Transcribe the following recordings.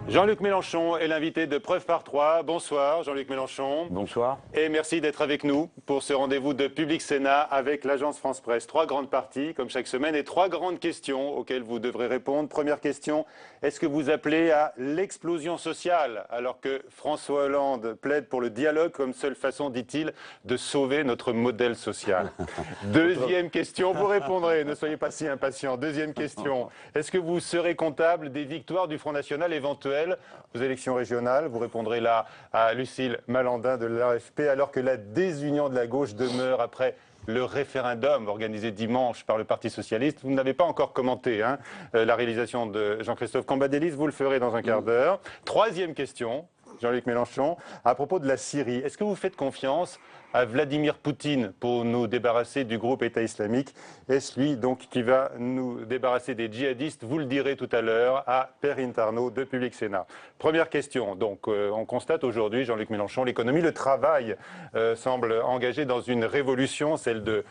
Jean-Luc Mélenchon est l'invité de Preuve par 3. Bonsoir Jean-Luc Mélenchon. Bonsoir. Et merci d'être avec nous pour ce rendez-vous de Public Sénat avec l'agence France Presse. 3 grandes parties, comme chaque semaine, et 3 grandes questions auxquelles vous devrez répondre. Première question, est-ce que vous appelez à l'explosion sociale alors que François Hollande plaide pour le dialogue comme seule façon, dit-il, de sauver notre modèle social? Deuxième question, vous répondrez, ne soyez pas si impatient. Deuxième question, est-ce que vous serez comptable des victoires du Front National éventuelles aux élections régionales? Vous répondrez là à Lucille Malandin de l'AFP, alors que la désunion de la gauche demeure après le référendum organisé dimanche par le Parti Socialiste. Vous n'avez pas encore commenté la réalisation de Jean-Christophe Cambadélis, vous le ferez dans un quart d'heure. Troisième question, Jean-Luc Mélenchon, à propos de la Syrie. Est-ce que vous faites confiance à Vladimir Poutine pour nous débarrasser du groupe État islamique? Est-ce lui donc qui va nous débarrasser des djihadistes? Vous le direz tout à l'heure à Perrine Tarnaud de Public Sénat. Première question, donc on constate aujourd'hui, Jean-Luc Mélenchon, l'économie, le travail semble engagé dans une révolution, celle de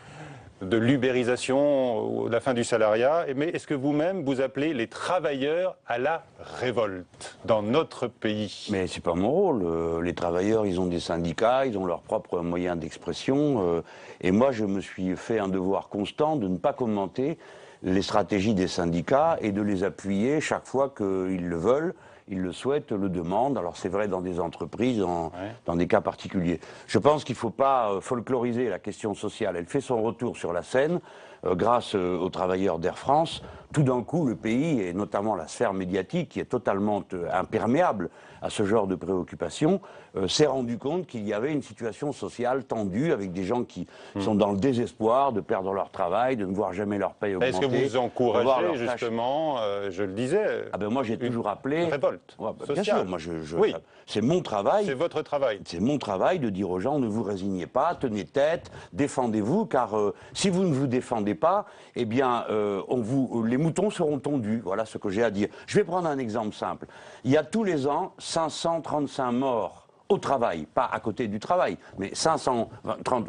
l'ubérisation, la fin du salariat. Mais est-ce que vous-même, vous appelez les travailleurs à la révolte dans notre pays? Mais c'est pas mon rôle. Les travailleurs, ils ont des syndicats, ils ont leurs propres moyens d'expression. Et moi, je me suis fait un devoir constant de ne pas commenter les stratégies des syndicats et de les appuyer chaque fois qu'ils le veulent. Ils le souhaitent, le demandent. Alors c'est vrai dans des entreprises, dans des cas particuliers. Je pense qu'il ne faut pas folkloriser la question sociale. Elle fait son retour sur la scène grâce aux travailleurs d'Air France. Tout d'un coup, le pays, et notamment la sphère médiatique, qui est totalement imperméable à ce genre de préoccupations, s'est rendu compte qu'il y avait une situation sociale tendue avec des gens qui sont dans le désespoir de perdre leur travail, de ne voir jamais leur paye augmenter. Est-ce que vous encouragez justement, je le disais, moi j'ai toujours appelé... révolte bien sûr, moi oui. C'est mon travail. C'est votre travail. C'est mon travail de dire aux gens, ne vous résignez pas, tenez tête, défendez-vous, car si vous ne vous défendez pas, eh bien, les moutons seront tondus. Voilà ce que j'ai à dire. Je vais prendre un exemple simple. Il y a tous les ans 535 morts au travail, pas à côté du travail, mais 530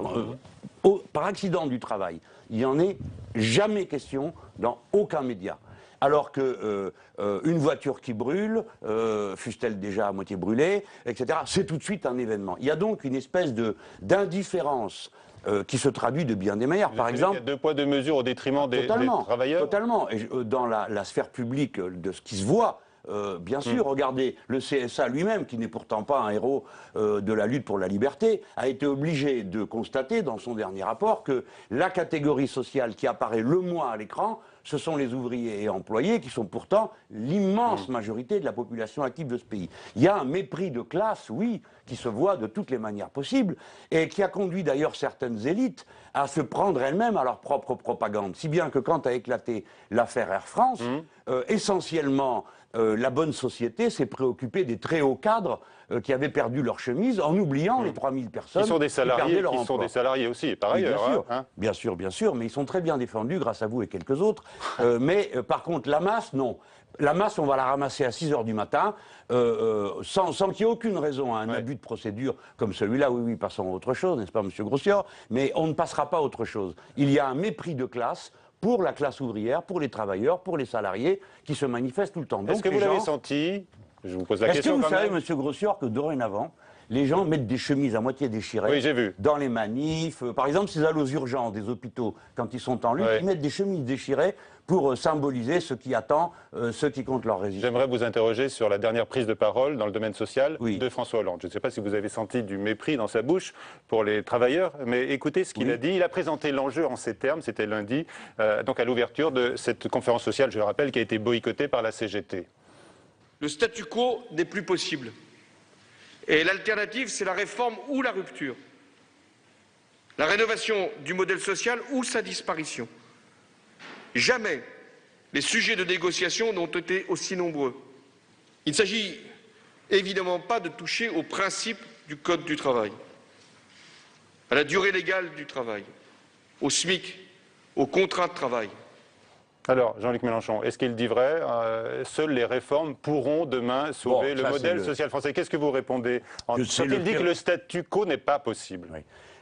par accident du travail. Il n'y en est jamais question dans aucun média. Alors que une voiture qui brûle, fût-elle déjà à moitié brûlée, etc., c'est tout de suite un événement. Il y a donc une espèce d'indifférence qui se traduit de bien des manières. Par exemple, il y a 2 poids 2 mesures au détriment des travailleurs. Totalement. Et dans la sphère publique de ce qui se voit, bien sûr, regardez, le CSA lui-même, qui n'est pourtant pas un héros de la lutte pour la liberté, a été obligé de constater dans son dernier rapport que la catégorie sociale qui apparaît le moins à l'écran, ce sont les ouvriers et employés qui sont pourtant l'immense majorité de la population active de ce pays. Il y a un mépris de classe, oui, qui se voit de toutes les manières possibles et qui a conduit d'ailleurs certaines élites à se prendre elles-mêmes à leur propre propagande. Si bien que quand a éclaté l'affaire Air France, essentiellement, la bonne société s'est préoccupée des très hauts cadres qui avaient perdu leur chemise en oubliant les 3000 personnes qui sont des salariés, qui perdaient leur emploi. sont des salariés aussi, par ailleurs. Bien sûr, bien sûr, mais ils sont très bien défendus grâce à vous et quelques autres. Mais par contre, la masse, non. La masse, on va la ramasser à 6 h du matin, sans qu'il y ait aucune raison à un abus de procédure comme celui-là. Oui, passons à autre chose, n'est-ce pas, M. Grossior? Mais on ne passera pas à autre chose. Il y a un mépris de classe pour la classe ouvrière, pour les travailleurs, pour les salariés, qui se manifestent tout le temps. Est-ce que vous l'avez senti? Je vous pose la question. Est-ce que vous savez, M. Grossior, que dorénavant, les gens mettent des chemises à moitié déchirées dans les manifs. Par exemple, ces allées aux urgences des hôpitaux, quand ils sont en lutte, ils mettent des chemises déchirées pour symboliser ce qui attend ceux qui comptent leur résistance. J'aimerais vous interroger sur la dernière prise de parole dans le domaine social de François Hollande. Je ne sais pas si vous avez senti du mépris dans sa bouche pour les travailleurs, mais écoutez ce qu'il a dit. Il a présenté l'enjeu en ces termes, c'était lundi, donc à l'ouverture de cette conférence sociale, je le rappelle, qui a été boycottée par la CGT. Le statu quo n'est plus possible. Et l'alternative, c'est la réforme ou la rupture. La rénovation du modèle social ou sa disparition. Jamais les sujets de négociation n'ont été aussi nombreux. Il ne s'agit évidemment pas de toucher au principe du Code du travail, à la durée légale du travail, au SMIC, aux contrats de travail. Alors, Jean-Luc Mélenchon, est-ce qu'il dit vrai? Seules les réformes pourront demain sauver le modèle social français. Qu'est-ce que vous répondez quand il dit que le statu quo n'est pas possible?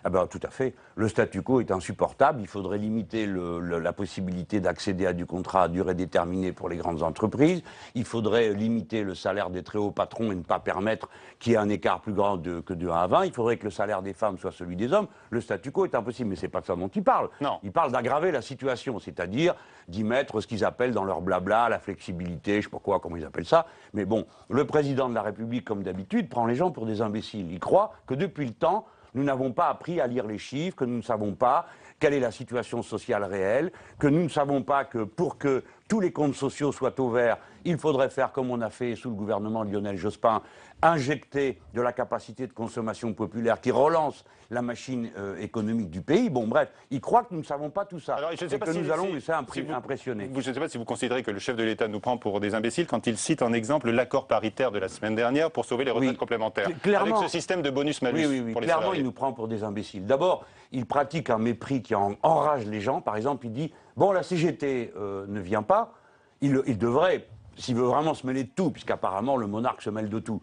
Ah ben, tout à fait. Le statu quo est insupportable. Il faudrait limiter la possibilité d'accéder à du contrat à durée déterminée pour les grandes entreprises. Il faudrait limiter le salaire des très hauts patrons et ne pas permettre qu'il y ait un écart plus grand que de 1 à 20. Il faudrait que le salaire des femmes soit celui des hommes. Le statu quo est impossible, mais c'est pas de ça dont il parle. Non. Il parle d'aggraver la situation, c'est-à-dire d'y mettre ce qu'ils appellent dans leur blabla la flexibilité, je sais pas quoi, comment ils appellent ça. Mais bon, le président de la République, comme d'habitude, prend les gens pour des imbéciles. Il croit que depuis le temps, nous n'avons pas appris à lire les chiffres, que nous ne savons pas quelle est la situation sociale réelle, que nous ne savons pas que pour que tous les comptes sociaux soient au vert, il faudrait faire comme on a fait sous le gouvernement de Lionel Jospin, injecter de la capacité de consommation populaire qui relance la machine économique du pays. Bon, bref, il croit que nous ne savons pas tout ça. Alors, je ne sais pas si nous allons laisser impressionner. Je ne sais pas si vous considérez que le chef de l'État nous prend pour des imbéciles quand il cite en exemple l'accord paritaire de la semaine dernière pour sauver les retraites complémentaires. Clairement, avec ce système de bonus-malus pour les clairement, salariés. il nous prend pour des imbéciles. D'abord, il pratique un mépris qui enrage les gens. Par exemple, il dit, bon, la CGT ne vient pas, il devrait, s'il veut vraiment se mêler de tout, puisqu'apparemment le monarque se mêle de tout,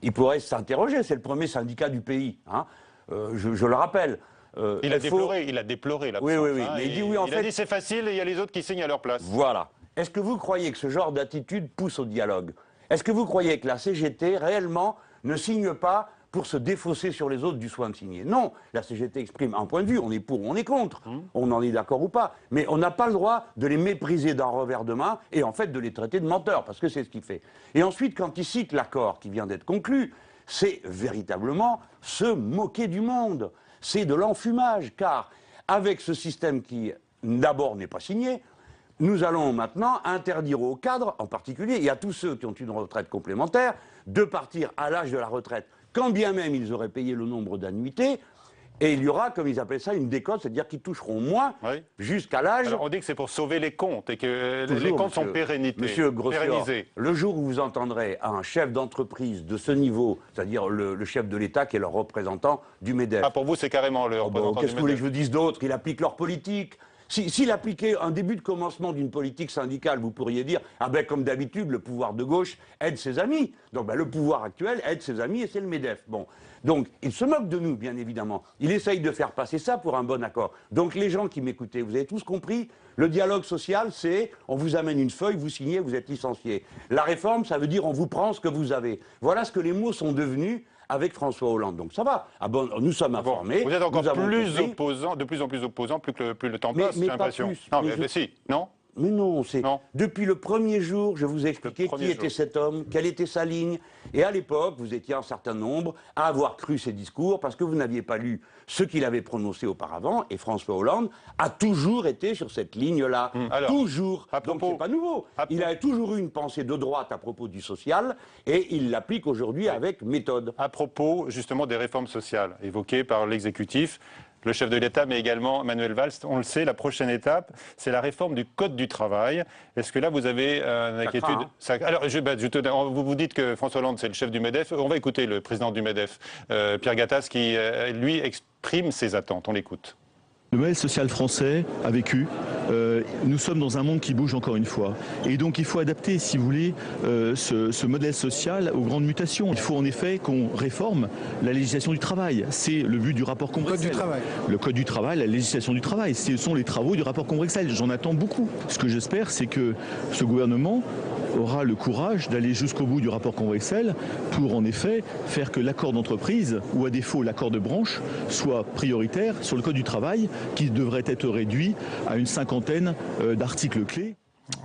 il pourrait s'interroger, c'est le premier syndicat du pays, hein. Je le rappelle. Il a déploré l'absence. Oui, mais il dit oui, en fait. Il a dit c'est facile et il y a les autres qui signent à leur place. Voilà. Est-ce que vous croyez que ce genre d'attitude pousse au dialogue? Est-ce que vous croyez que la CGT, réellement, ne signe pas pour se défausser sur les autres du soin de signer? Non, la CGT exprime un point de vue, on est pour ou on est contre, on en est d'accord ou pas, mais on n'a pas le droit de les mépriser d'un revers de main et en fait de les traiter de menteurs, parce que c'est ce qu'il fait. Et ensuite, quand il cite l'accord qui vient d'être conclu, c'est véritablement se moquer du monde, c'est de l'enfumage, car avec ce système qui, d'abord, n'est pas signé, nous allons maintenant interdire aux cadres, en particulier, et à tous ceux qui ont une retraite complémentaire, de partir à l'âge de la retraite, quand bien même ils auraient payé le nombre d'annuités, et il y aura, comme ils appellent ça, une décote, c'est-à-dire qu'ils toucheront moins jusqu'à l'âge... Alors on dit que c'est pour sauver les comptes, et que les comptes sont pérennisés. Monsieur Grossior, le jour où vous entendrez un chef d'entreprise de ce niveau, c'est-à-dire le chef de l'État qui est leur représentant du MEDEF... Ah, pour vous, c'est carrément le représentant du MEDEF. Qu'est-ce que vous voulez que je vous dise d'autre? Il applique leur politique. S'il appliquait un début de commencement d'une politique syndicale, vous pourriez dire, ah ben comme d'habitude, le pouvoir de gauche aide ses amis. Donc ben, le pouvoir actuel aide ses amis et c'est le MEDEF. Bon. Donc il se moque de nous, bien évidemment. Il essaye de faire passer ça pour un bon accord. Donc les gens qui m'écoutaient, vous avez tous compris, le dialogue social, c'est on vous amène une feuille, vous signez, vous êtes licencié. La réforme, ça veut dire on vous prend ce que vous avez. Voilà ce que les mots sont devenus avec François Hollande. Donc ça va. Ah bon, nous sommes informés. Vous êtes encore plus opposant, de plus en plus opposant, plus le temps passe, j'ai l'impression. Non, mais si, non. Mais non, c'est depuis le premier jour, je vous ai expliqué qui était cet homme, quelle était sa ligne. Et à l'époque, vous étiez un certain nombre à avoir cru ses discours parce que vous n'aviez pas lu ce qu'il avait prononcé auparavant. Et François Hollande a toujours été sur cette ligne-là. Toujours. Donc c'est pas nouveau. Il a toujours eu une pensée de droite à propos du social et il l'applique aujourd'hui avec méthode. À propos justement des réformes sociales évoquées par l'exécutif, le chef de l'État, mais également Manuel Valls, on le sait, la prochaine étape, c'est la réforme du Code du travail. Est-ce que là, vous avez une inquiétude? Alors, vous vous dites que François Hollande, c'est le chef du MEDEF. On va écouter le président du MEDEF, Pierre Gattaz, qui, lui, exprime ses attentes. On l'écoute. Le modèle social français a vécu. Nous sommes dans un monde qui bouge encore une fois. Et donc il faut adapter, si vous voulez, ce modèle social aux grandes mutations. Il faut en effet qu'on réforme la législation du travail. C'est le but du rapport Combrexel. Le Code du travail, la législation du travail. Ce sont les travaux du rapport Combrexel. J'en attends beaucoup. Ce que j'espère, c'est que ce gouvernement aura le courage d'aller jusqu'au bout du rapport Combrexel pour en effet faire que l'accord d'entreprise, ou à défaut l'accord de branche, soit prioritaire sur le Code du travail, qui devrait être réduit à une cinquantaine d'articles clés.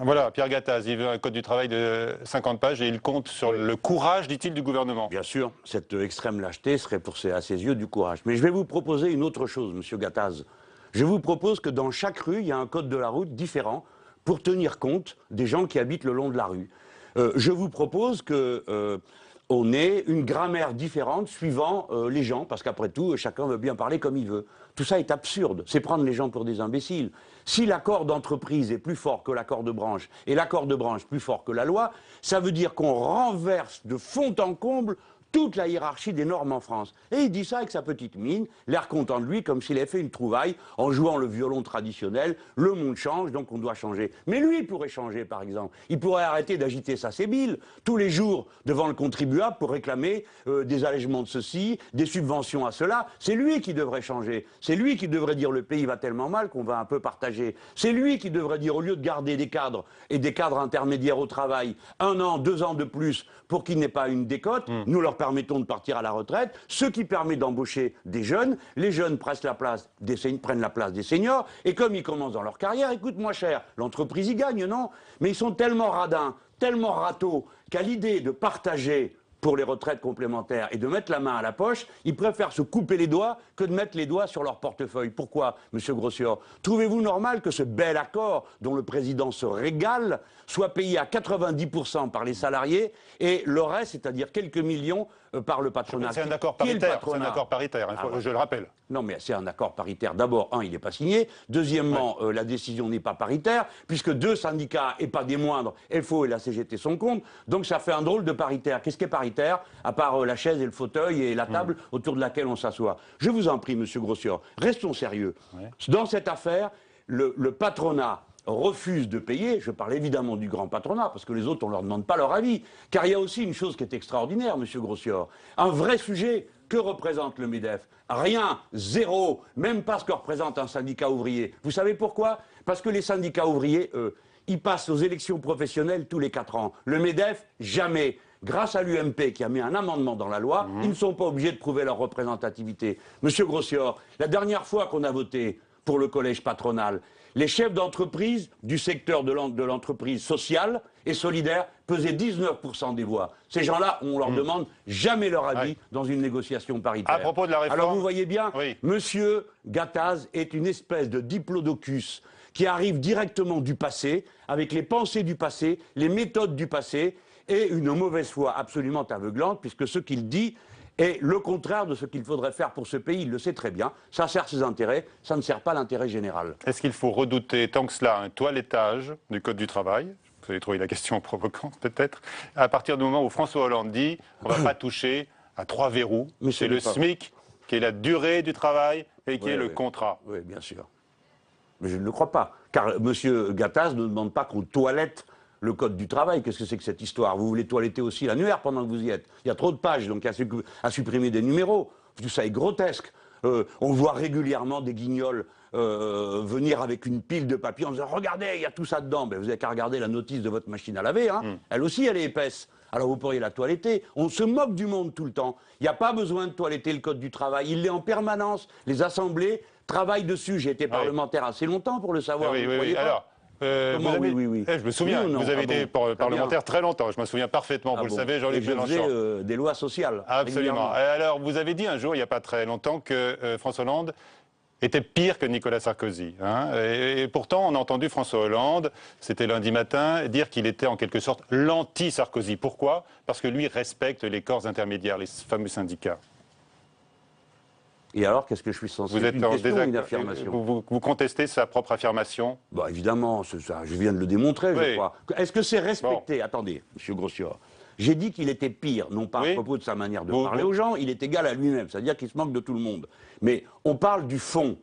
Voilà, Pierre Gattaz, il veut un code du travail de 50 pages et il compte sur le courage, dit-il, du gouvernement. Bien sûr, cette extrême lâcheté serait à ses yeux du courage. Mais je vais vous proposer une autre chose, monsieur Gattaz. Je vous propose que dans chaque rue, il y a un code de la route différent pour tenir compte des gens qui habitent le long de la rue. Je vous propose que... on ait une grammaire différente suivant les gens, parce qu'après tout, chacun veut bien parler comme il veut. Tout ça est absurde, c'est prendre les gens pour des imbéciles. Si l'accord d'entreprise est plus fort que l'accord de branche, et l'accord de branche plus fort que la loi, ça veut dire qu'on renverse de fond en comble toute la hiérarchie des normes en France. Et il dit ça avec sa petite mine, l'air content de lui, comme s'il avait fait une trouvaille en jouant le violon traditionnel. Le monde change, donc on doit changer. Mais lui, il pourrait changer, par exemple. Il pourrait arrêter d'agiter sa sébile tous les jours devant le contribuable pour réclamer des allègements de ceci, des subventions à cela. C'est lui qui devrait changer. C'est lui qui devrait dire le pays va tellement mal qu'on va un peu partager. C'est lui qui devrait dire, au lieu de garder des cadres et des cadres intermédiaires au travail, 1 an, 2 ans de plus pour qu'il n'ait pas une décote, nous leur permettons de partir à la retraite, ce qui permet d'embaucher des jeunes. Les jeunes prennent la place des seniors, et comme ils commencent dans leur carrière, ils coûtent moins cher. L'entreprise y gagne, non? Mais ils sont tellement radins, tellement râteaux, qu'à l'idée de partager pour les retraites complémentaires et de mettre la main à la poche, ils préfèrent se couper les doigts que de mettre les doigts sur leur portefeuille. Pourquoi, M. Grossior? Trouvez-vous normal que ce bel accord, dont le président se régale, soit payé à 90% par les salariés et le reste, c'est-à-dire quelques millions, par le patronat? C'est un accord paritaire, je le rappelle. Non, mais c'est un accord paritaire. D'abord, il n'est pas signé. Deuxièmement, la décision n'est pas paritaire, puisque 2 syndicats, et pas des moindres, FO et la CGT, sont contre. Donc ça fait un drôle de paritaire. Qu'est-ce qui est paritaire, à part la chaise et le fauteuil et la table autour de laquelle on s'assoit? Je vous en prie, Monsieur Grossior, restons sérieux. Ouais. Dans cette affaire, le patronat refuse de payer. Je parle évidemment du grand patronat, parce que les autres, on ne leur demande pas leur avis. Car il y a aussi une chose qui est extraordinaire, Monsieur Grossior. Un vrai sujet. Que représente le MEDEF? Rien, zéro, même pas ce que représente un syndicat ouvrier. Vous savez pourquoi? Parce que les syndicats ouvriers, eux, ils passent aux élections professionnelles tous les 4 ans. Le MEDEF, jamais. Grâce à l'UMP qui a mis un amendement dans la loi, ils ne sont pas obligés de prouver leur représentativité. Monsieur Grossior, la dernière fois qu'on a voté pour le collège patronal, les chefs d'entreprise du secteur de l'entreprise sociale et solidaire pesaient 19% des voix. Ces gens-là, on leur demande jamais leur avis dans une négociation paritaire. À propos de la réforme... Alors vous voyez bien, Monsieur Gattaz est une espèce de diplodocus qui arrive directement du passé, avec les pensées du passé, les méthodes du passé, et une mauvaise foi absolument aveuglante, puisque ce qu'il dit est le contraire de ce qu'il faudrait faire pour ce pays. Il le sait très bien. Ça sert ses intérêts, ça ne sert pas l'intérêt général. Est-ce qu'il faut redouter tant que cela un toilettage du Code du travail? Vous avez trouvé la question provocante peut-être. À partir du moment où François Hollande dit on ne va pas toucher à 3 verrous, c'est le SMIC qui est la durée du travail et qui est le contrat. Oui, bien sûr. Mais je ne le crois pas. Car M. Gattaz ne demande pas qu'on toilette le Code du travail. Qu'est-ce que c'est que cette histoire? Vous voulez toiletter aussi l'annuaire pendant que vous y êtes? Il y a trop de pages, donc à supprimer des numéros. Tout ça est grotesque. On voit régulièrement des guignols venir avec une pile de papier en disant « Regardez, il y a tout ça dedans ». Ben, vous n'avez qu'à regarder la notice de votre machine à laver. Hein. Elle aussi, elle est épaisse. Alors vous pourriez la toiletter. On se moque du monde tout le temps. Il n'y a pas besoin de toiletter le Code du travail. Il l'est en permanence. Les assemblées travaillent dessus. J'ai été parlementaire assez longtemps pour le savoir. Oui. Alors, je me souviens, vous avez été parlementaire très longtemps, je me souviens parfaitement, vous le savez, Jean-Luc Mélenchon. Je faisais des lois sociales. Absolument. Alors, vous avez dit un jour, il n'y a pas très longtemps, que François Hollande était pire que Nicolas Sarkozy. Hein, et pourtant, on a entendu François Hollande, c'était lundi matin, dire qu'il était en quelque sorte l'anti-Sarkozy. Pourquoi? Parce que lui respecte les corps intermédiaires, les fameux syndicats. Et alors, qu'est-ce que je suis censé faire? Une question ou une affirmation? Vous contestez sa propre affirmation? Bah, évidemment, ça, je viens de le démontrer, je crois. Est-ce que c'est respecté? Attendez, M. Grossior. J'ai dit qu'il était pire, non pas à propos de sa manière de parler aux gens, il est égal à lui-même, c'est-à-dire qu'il se moque de tout le monde. Mais on parle du fond.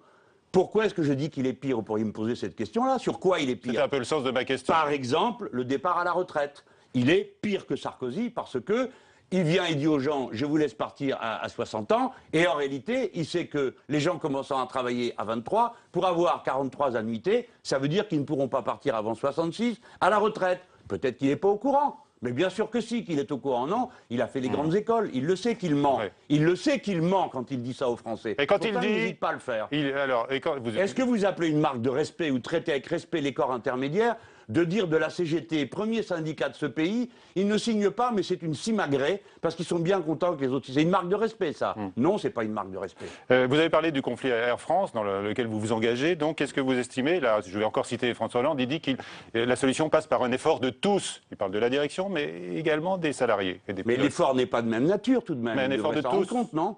Pourquoi est-ce que je dis qu'il est pire? Vous pourriez me poser cette question-là. Sur quoi il est pire? C'est un peu le sens de ma question. Par exemple, le départ à la retraite. Il est pire que Sarkozy parce que il vient et dit aux gens, je vous laisse partir à 60 ans, et en réalité, il sait que les gens commençant à travailler à 23, pour avoir 43 annuités, ça veut dire qu'ils ne pourront pas partir avant 66 à la retraite. Peut-être qu'il n'est pas au courant. Mais bien sûr que si, qu'il est au courant. Non, il a fait les grandes écoles, il le sait qu'il ment. Il le sait qu'il ment quand il dit ça aux Français. Et quand il dit... il n'hésite pas à le faire. Vous... Est-ce que vous appelez une marque de respect ou traiter avec respect les corps intermédiaires de dire de la CGT, premier syndicat de ce pays, ils ne signent pas, mais c'est une simagrée, parce qu'ils sont bien contents que les autres... C'est une marque de respect, ça. Non, c'est pas une marque de respect. Vous avez parlé du conflit Air France, dans lequel vous vous engagez. Donc, qu'est-ce que vous estimez? Là, je vais encore citer François Hollande, il dit que la solution passe par un effort de tous. Il parle de la direction, mais également des salariés. Et des mais l'effort n'est pas de même nature, tout de même. Mais un effort de tous. Compte, non?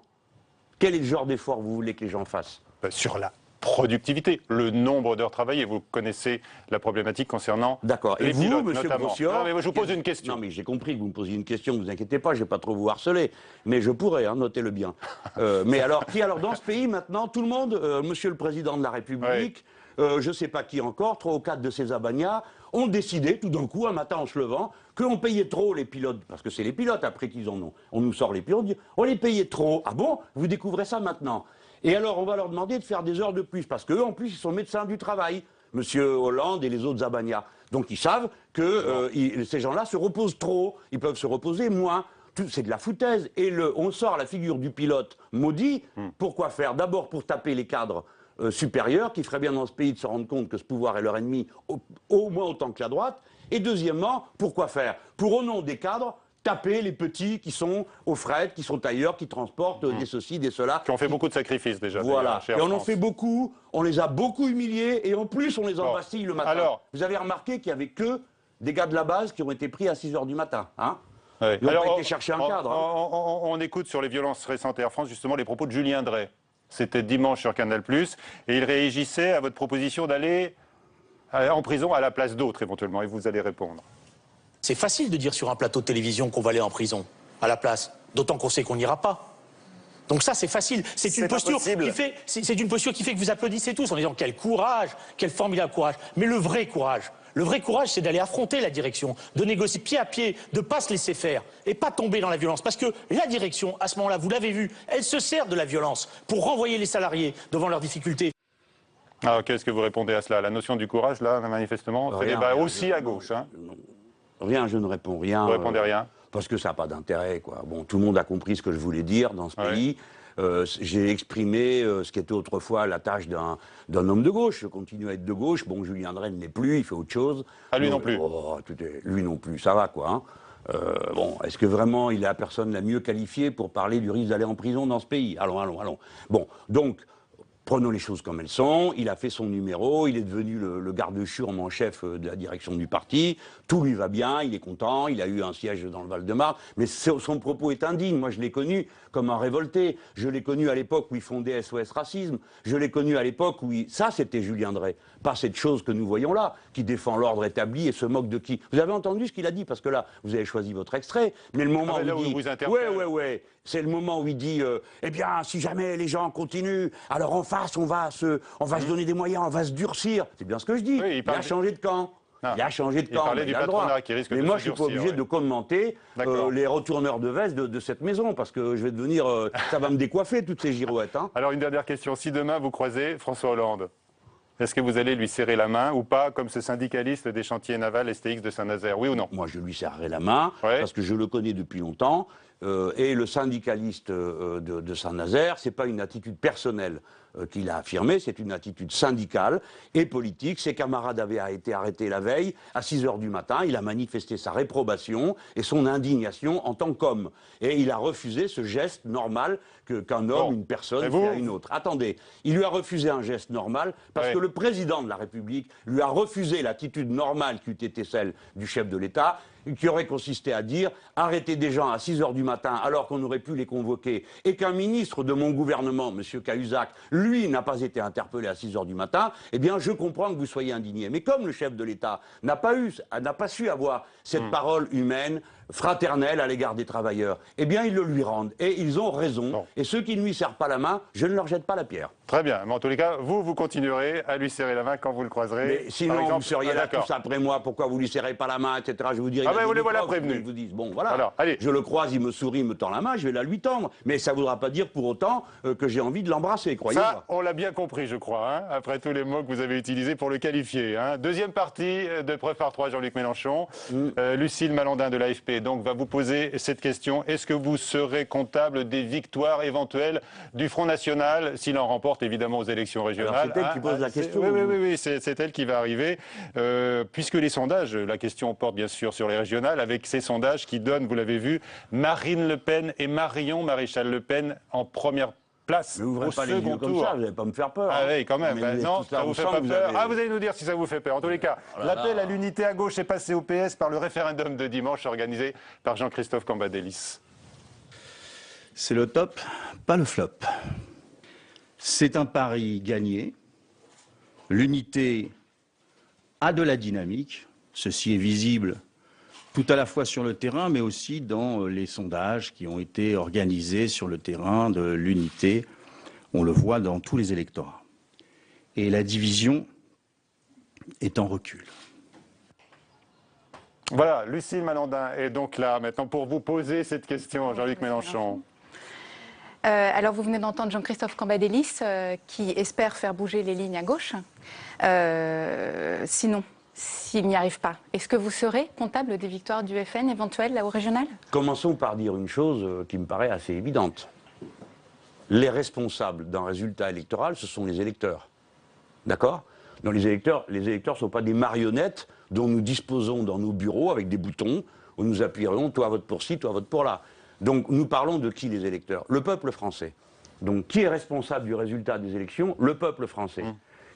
Quel est le genre d'effort vous voulez que les gens fassent? Sur productivité, le nombre d'heures travaillées. Vous connaissez la problématique concernant D'accord. les Et vous, pilotes, monsieur notamment. Grosjean, Non, mais moi, je vous pose une question. Non, mais j'ai compris que vous me posiez une question, ne vous inquiétez pas, je ne vais pas trop vous harceler. Mais je pourrais, hein, notez-le bien. Mais alors, dans ce pays, maintenant, tout le monde, monsieur le Président de la République, je ne sais pas qui encore, 3 ou 4 de ces abagnats, ont décidé, tout d'un coup, un matin en se levant, qu'on payait trop les pilotes, parce que c'est les pilotes après qu'ils en ont. On nous sort les pilotes, on les payait trop. Ah bon? Vous découvrez ça maintenant? Et alors, on va leur demander de faire des heures de plus, parce qu'eux, en plus, ils sont médecins du travail, monsieur Hollande et les autres abagnats. Donc, ils savent que ces gens-là se reposent trop, ils peuvent se reposer moins. C'est de la foutaise. Et on sort la figure du pilote maudit. Pourquoi faire? D'abord pour taper les cadres supérieurs, qui feraient bien dans ce pays de se rendre compte que ce pouvoir est leur ennemi, au moins autant que la droite. Et deuxièmement, pourquoi faire? Pour, au nom des cadres, taper les petits qui sont au fret, qui sont ailleurs, qui transportent des ceci, des cela. Qui ont fait beaucoup de sacrifices déjà. Voilà. Et on en fait beaucoup, on les a beaucoup humiliés et en plus on les embastille le matin. Alors, vous avez remarqué qu'il n'y avait que des gars de la base qui ont été pris à 6 h du matin. Hein, ouais. ils n'ont pas été chercher un cadre. Hein. On écoute sur les violences récentes Air France justement les propos de Julien Drey. C'était dimanche sur Canal+, et il réagissait à votre proposition d'aller en prison à la place d'autres éventuellement, et vous allez répondre. C'est facile de dire sur un plateau de télévision qu'on va aller en prison, à la place, d'autant qu'on sait qu'on n'ira pas. Donc ça, c'est facile. C'est une posture qui fait que vous applaudissez tous en disant quel courage, quel formidable courage. Mais le vrai courage, c'est d'aller affronter la direction, de négocier pied à pied, de ne pas se laisser faire et pas tomber dans la violence. Parce que la direction, à ce moment-là, vous l'avez vu, elle se sert de la violence pour renvoyer les salariés devant leurs difficultés. Alors qu'est-ce que vous répondez à cela? La notion du courage, là, manifestement, c'est aussi à gauche. Hein. Rien, je ne réponds rien. Vous répondez rien? Parce que ça n'a pas d'intérêt, quoi. Bon, tout le monde a compris ce que je voulais dire dans ce pays. J'ai exprimé ce qui était autrefois la tâche d'un homme de gauche. Je continue à être de gauche. Bon, Julien Drey ne l'est plus, il fait autre chose. Ah, lui non plus. Lui non plus, ça va, quoi. Hein. Bon, est-ce que vraiment il est la personne la mieux qualifiée pour parler du risque d'aller en prison dans ce pays? Allons. Bon, donc, prenons les choses comme elles sont. Il a fait son numéro, il est devenu le garde-churme en chef de la direction du parti. Tout lui va bien, il est content, il a eu un siège dans le Val-de-Marne. Mais son propos est indigne. Moi, je l'ai connu comme un révolté. Je l'ai connu à l'époque où il fondait SOS Racisme. Je l'ai connu à l'époque où ça, c'était Julien Drey. Pas cette chose que nous voyons là, qui défend l'ordre établi et se moque de qui. Vous avez entendu ce qu'il a dit? Parce que là, vous avez choisi votre extrait. Mais le moment où il dit... Ouais. C'est le moment où il dit eh bien, si jamais les gens continuent, alors en face, on va se donner des moyens, on va se durcir. C'est bien ce que je dis. Oui, il a changé de camp. Il a changé de camp. Il parlait du patronat qui risque de se durcir. Mais moi, je ne suis pas obligé de commenter les retourneurs de veste de cette maison, parce que je vais devenir... ça va me décoiffer, toutes ces girouettes. Hein. Alors, une dernière question. Si demain, vous croisez François Hollande, est-ce que vous allez lui serrer la main ou pas, comme ce syndicaliste des chantiers navals STX de Saint-Nazaire? Oui ou non? Moi, je lui serrerai la main, parce que je le connais depuis longtemps. Et le syndicaliste de Saint-Nazaire, ce n'est pas une attitude personnelle qu'il a affirmée, c'est une attitude syndicale et politique. Ses camarades avaient été arrêtés la veille à 6 h du matin. Il a manifesté sa réprobation et son indignation en tant qu'homme. Et il a refusé ce geste normal qu'un homme, une personne, fait à une autre. Attendez, il lui a refusé un geste normal parce que le président de la République lui a refusé l'attitude normale qui eût été celle du chef de l'État, qui aurait consisté à dire arrêter des gens à 6 h du matin alors qu'on aurait pu les convoquer, et qu'un ministre de mon gouvernement, M. Cahuzac, lui, n'a pas été interpellé à 6 h du matin, eh bien je comprends que vous soyez indigné. Mais comme le chef de l'État n'a pas su avoir cette parole humaine, fraternelle à l'égard des travailleurs, eh bien ils le lui rendent. Et ils ont raison. Bon. Et ceux qui ne lui serrent pas la main, je ne leur jette pas la pierre. Très bien. Mais en tous les cas, vous continuerez à lui serrer la main quand vous le croiserez. Mais sinon, vous seriez là tous après moi, pourquoi vous lui serrez pas la main, etc. Je vous dirais... Ah ben vous les voilà prévenus. Je vous dis, bon voilà, alors, allez. Je le croise, il me sourit, il me tend la main, je vais la lui tendre. Mais ça ne voudra pas dire pour autant que j'ai envie de l'embrasser, croyez-moi. Ça, on l'a bien compris, je crois, hein, après tous les mots que vous avez utilisés pour le qualifier. Hein. Deuxième partie de Preuve par 3, Jean-Luc Mélenchon. Lucille Malandin de l'AFP donc, va vous poser cette question. Est-ce que vous serez comptable des victoires éventuelles du Front National s'il en remporte évidemment aux élections régionales? C'est elle qui pose la question. Oui, c'est elle qui va arriver. Puisque les sondages, la question porte bien sûr sur les régionales, avec ces sondages qui donnent, vous l'avez vu, Marine Le Pen et Marion Maréchal Le Pen en première place. Mais ouvrez pas les yeux comme ça, vous n'allez pas me faire peur. Ah oui, quand même. Non, ça vous fait pas peur. Ah, vous allez nous dire si ça vous fait peur. En tous les cas, l'appel à l'unité à gauche est passé au PS par le référendum de dimanche organisé par Jean-Christophe Cambadélis. C'est le top, pas le flop. C'est un pari gagné, L'unité a de la dynamique, ceci est visible tout à la fois sur le terrain, mais aussi dans les sondages qui ont été organisés sur le terrain de l'unité. On le voit dans tous les électorats. Et la division est en recul. Voilà, Lucile Malandin est donc là maintenant pour vous poser cette question, Jean-Luc Mélenchon. Alors, vous venez d'entendre Jean-Christophe Cambadélis qui espère faire bouger les lignes à gauche. Sinon, s'il n'y arrive pas, est-ce que vous serez comptable des victoires du FN éventuelles là au régional? Commençons par dire une chose qui me paraît assez évidente. Les responsables d'un résultat électoral, ce sont les électeurs. D'accord? Donc les électeurs ne sont pas des marionnettes dont nous disposons dans nos bureaux avec des boutons où nous appuierons toi vote pour ci, toi vote pour là. Donc nous parlons de qui les électeurs? Le peuple français. Donc qui est responsable du résultat des élections? Le peuple français.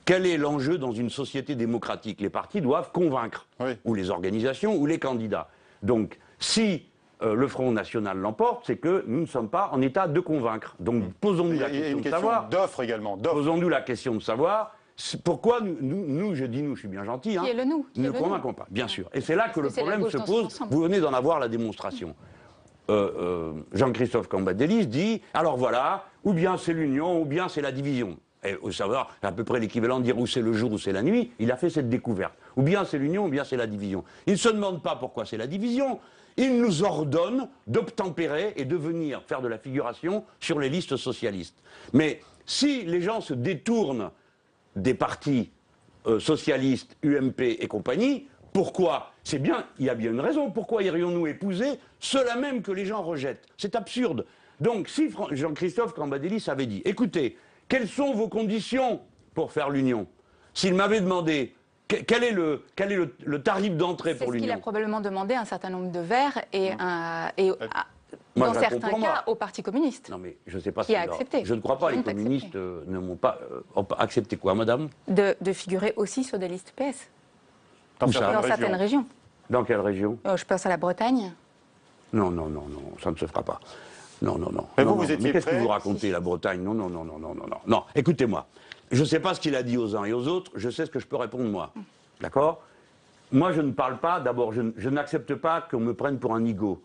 Quel est l'enjeu dans une société démocratique? Les partis doivent convaincre, ou les organisations, ou les candidats. Donc si le Front National l'emporte, c'est que nous ne sommes pas en état de convaincre. Donc posons-nous la question de savoir. D'offre également. Posons-nous la question de savoir pourquoi nous, je dis nous, je suis bien gentil, hein, Qui est le nous? ne convainquons pas, bien sûr. Et c'est là que le problème se pose. Vous venez d'en avoir la démonstration. Jean-Christophe Cambadélis dit, alors voilà, ou bien c'est l'union, ou bien c'est la division. Et au savoir, à peu près l'équivalent de dire où c'est le jour, ou c'est la nuit, il a fait cette découverte. Ou bien c'est l'union, ou bien c'est la division. Il ne se demande pas pourquoi c'est la division, il nous ordonne d'obtempérer et de venir faire de la figuration sur les listes socialistes. Mais si les gens se détournent des partis socialistes, UMP et compagnie, pourquoi? C'est bien, il y a bien une raison. Pourquoi irions-nous épouser ceux-là même que les gens rejettent? C'est absurde. Donc, si Jean-Christophe Cambadélis avait dit, écoutez, quelles sont vos conditions pour faire l'union? S'il m'avait demandé, quel est le tarif d'entrée pour l'union? C'est ce qu'il a probablement demandé un certain nombre de verts et dans certains cas, au Parti communiste. Non, mais je ne sais pas qui a accepté. Je ne crois pas, les communistes ne m'ont pas accepté quoi, madame? De figurer aussi sur des listes PS. Dans certaines régions. Dans quelle région? Je pense à la Bretagne. Non, non, non, non, ça ne se fera pas. Non, non, non. Mais non, vous étiez mais qu'est-ce que prêt? vous racontez, la Bretagne? Non, non, non, non, non, non, non. Non, écoutez-moi. Je ne sais pas ce qu'il a dit aux uns et aux autres, je sais ce que je peux répondre moi. D'accord? Moi, je ne parle pas, d'abord, je n'accepte pas qu'on me prenne pour un nigaud.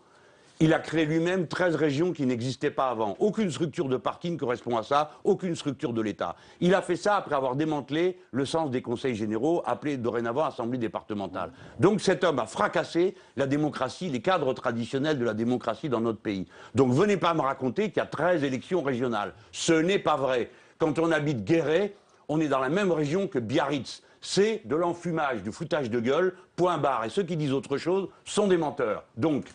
Il a créé lui-même 13 régions qui n'existaient pas avant. Aucune structure de parti ne correspond à ça, aucune structure de l'État. Il a fait ça après avoir démantelé le sens des conseils généraux, appelés dorénavant assemblées départementales. Donc cet homme a fracassé la démocratie, les cadres traditionnels de la démocratie dans notre pays. Donc venez pas me raconter qu'il y a 13 élections régionales. Ce n'est pas vrai. Quand on habite Guéret, on est dans la même région que Biarritz. C'est de l'enfumage, du foutage de gueule, point barre. Et ceux qui disent autre chose sont des menteurs. Donc,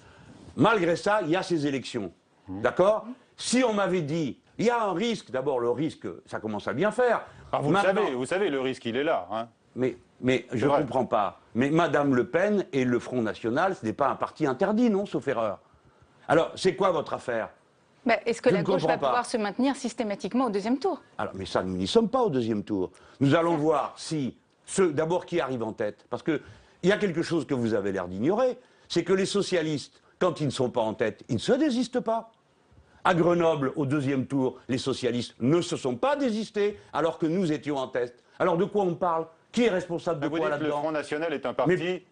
malgré ça, il y a ces élections. D'accord? Si on m'avait dit, il y a un risque, d'abord le risque, ça commence à bien faire. Ah, vous savez, le risque, il est là. Hein. Mais je ne comprends pas. Mais Madame Le Pen et le Front National, ce n'est pas un parti interdit, non, sauf erreur. Alors, c'est quoi votre affaire? Est-ce que la gauche va pouvoir se maintenir systématiquement au deuxième tour? Alors, mais ça, nous n'y sommes pas au deuxième tour. Nous allons voir si d'abord qui arrive en tête. Parce qu'il y a quelque chose que vous avez l'air d'ignorer, c'est que les socialistes, quand ils ne sont pas en tête, ils ne se désistent pas. À Grenoble, au deuxième tour, les socialistes ne se sont pas désistés alors que nous étions en tête. Alors de quoi on parle? Qui est responsable de quoi là-dedans? Le Front National est un parti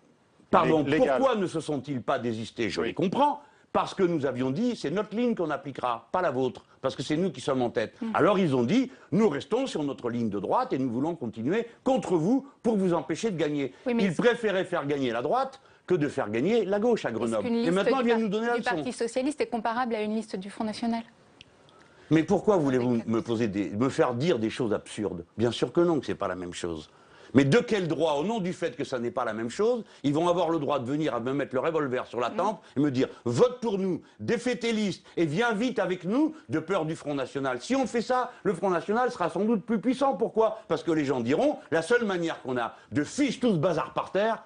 pardon, légal. Pourquoi ne se sont-ils pas désistés? Je les comprends. Parce que nous avions dit, c'est notre ligne qu'on appliquera, pas la vôtre, parce que c'est nous qui sommes en tête. Alors ils ont dit, nous restons sur notre ligne de droite et nous voulons continuer contre vous pour vous empêcher de gagner. Ils préféraient faire gagner la droite que de faire gagner la gauche à Grenoble. Et maintenant, ils viennent nous donner la leçon. Le Parti socialiste est comparable à une liste du Front National? Mais pourquoi voulez-vous me faire dire des choses absurdes? Bien sûr que non, que ce n'est pas la même chose. Mais de quel droit, au nom du fait que ça n'est pas la même chose, ils vont avoir le droit de venir à me mettre le revolver sur la tempe et me dire « vote pour nous, défais tes listes et viens vite avec nous » de peur du Front National. Si on fait ça, le Front National sera sans doute plus puissant. Pourquoi? Parce que les gens diront « la seule manière qu'on a de fiche tout ce bazar par terre,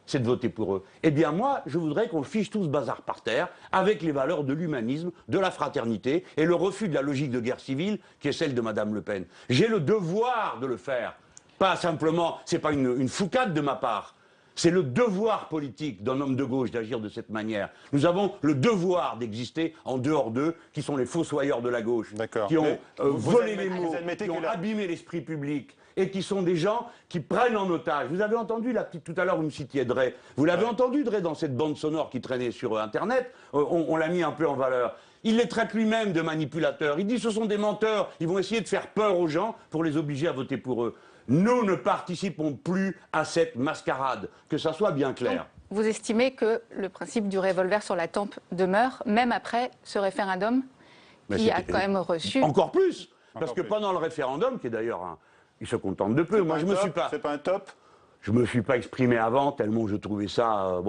c'est de voter pour eux. » Eh bien moi, je voudrais qu'on fiche tout ce bazar par terre avec les valeurs de l'humanisme, de la fraternité et le refus de la logique de guerre civile qui est celle de Madame Le Pen. J'ai le devoir de le faire. Pas simplement, c'est pas une foucade de ma part. C'est le devoir politique d'un homme de gauche d'agir de cette manière. Nous avons le devoir d'exister en dehors d'eux, qui sont les fossoyeurs de la gauche, qui ont volé les mots, qui ont abîmé l'esprit public, et qui sont des gens qui prennent en otage. Vous avez entendu tout à l'heure, vous me citiez Drey. Vous l'avez entendu, Drey, dans cette bande sonore qui traînait sur Internet. On l'a mis un peu en valeur. Il les traite lui-même de manipulateurs. Il dit ce sont des menteurs. Ils vont essayer de faire peur aux gens pour les obliger à voter pour eux. Nous ne participons plus à cette mascarade, que ça soit bien clair. Donc, vous estimez que le principe du revolver sur la tempe demeure, même après ce référendum qui a quand même reçu... Encore plus, parce que pendant le référendum, qui est d'ailleurs il se contente de peu. Moi, je me suis pas... C'est pas un top? Je me suis pas exprimé avant, tellement je trouvais ça...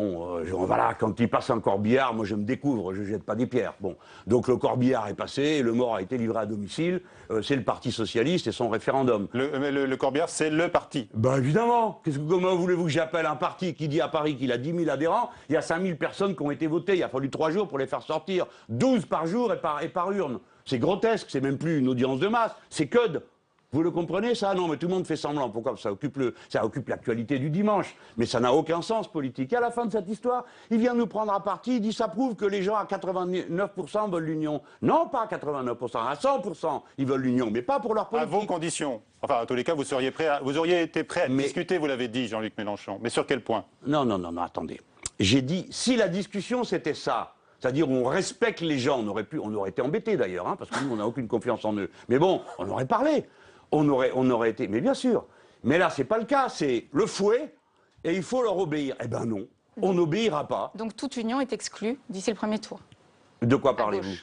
voilà, quand il passe un corbillard, moi je me découvre, je jette pas des pierres. Bon, donc le corbillard est passé, le mort a été livré à domicile, c'est le Parti Socialiste et son référendum. Le corbillard, c'est le parti? Ben évidemment. Comment voulez-vous que j'appelle un parti qui dit à Paris qu'il a 10 000 adhérents? Il y a 5 000 personnes qui ont été votées, il a fallu 3 jours pour les faire sortir. 12 par jour et par urne. C'est grotesque, c'est même plus une audience de masse, c'est CUD. Vous le comprenez, ça? Non, mais tout le monde fait semblant. Pourquoi? Ça occupe l'actualité du dimanche. Mais ça n'a aucun sens politique. Et à la fin de cette histoire, il vient nous prendre à partie, il dit ça prouve que les gens à 89% veulent l'union. Non, pas à 89%, à 100% ils veulent l'union, mais pas pour leur politique. À vos conditions. Enfin, en tous les cas, vous auriez été prêt à discuter, vous l'avez dit, Jean-Luc Mélenchon. Mais sur quel point? Non, attendez. J'ai dit, si la discussion c'était ça, c'est-à-dire on respecte les gens, on aurait été embêtés d'ailleurs, hein, parce que nous on n'a aucune confiance en eux. Mais bon, on aurait parlé. On aurait été, mais bien sûr. Mais là, c'est pas le cas, c'est le fouet, et il faut leur obéir. Eh ben non, on n'obéira pas. Donc toute union est exclue d'ici le premier tour. De quoi parlez-vous?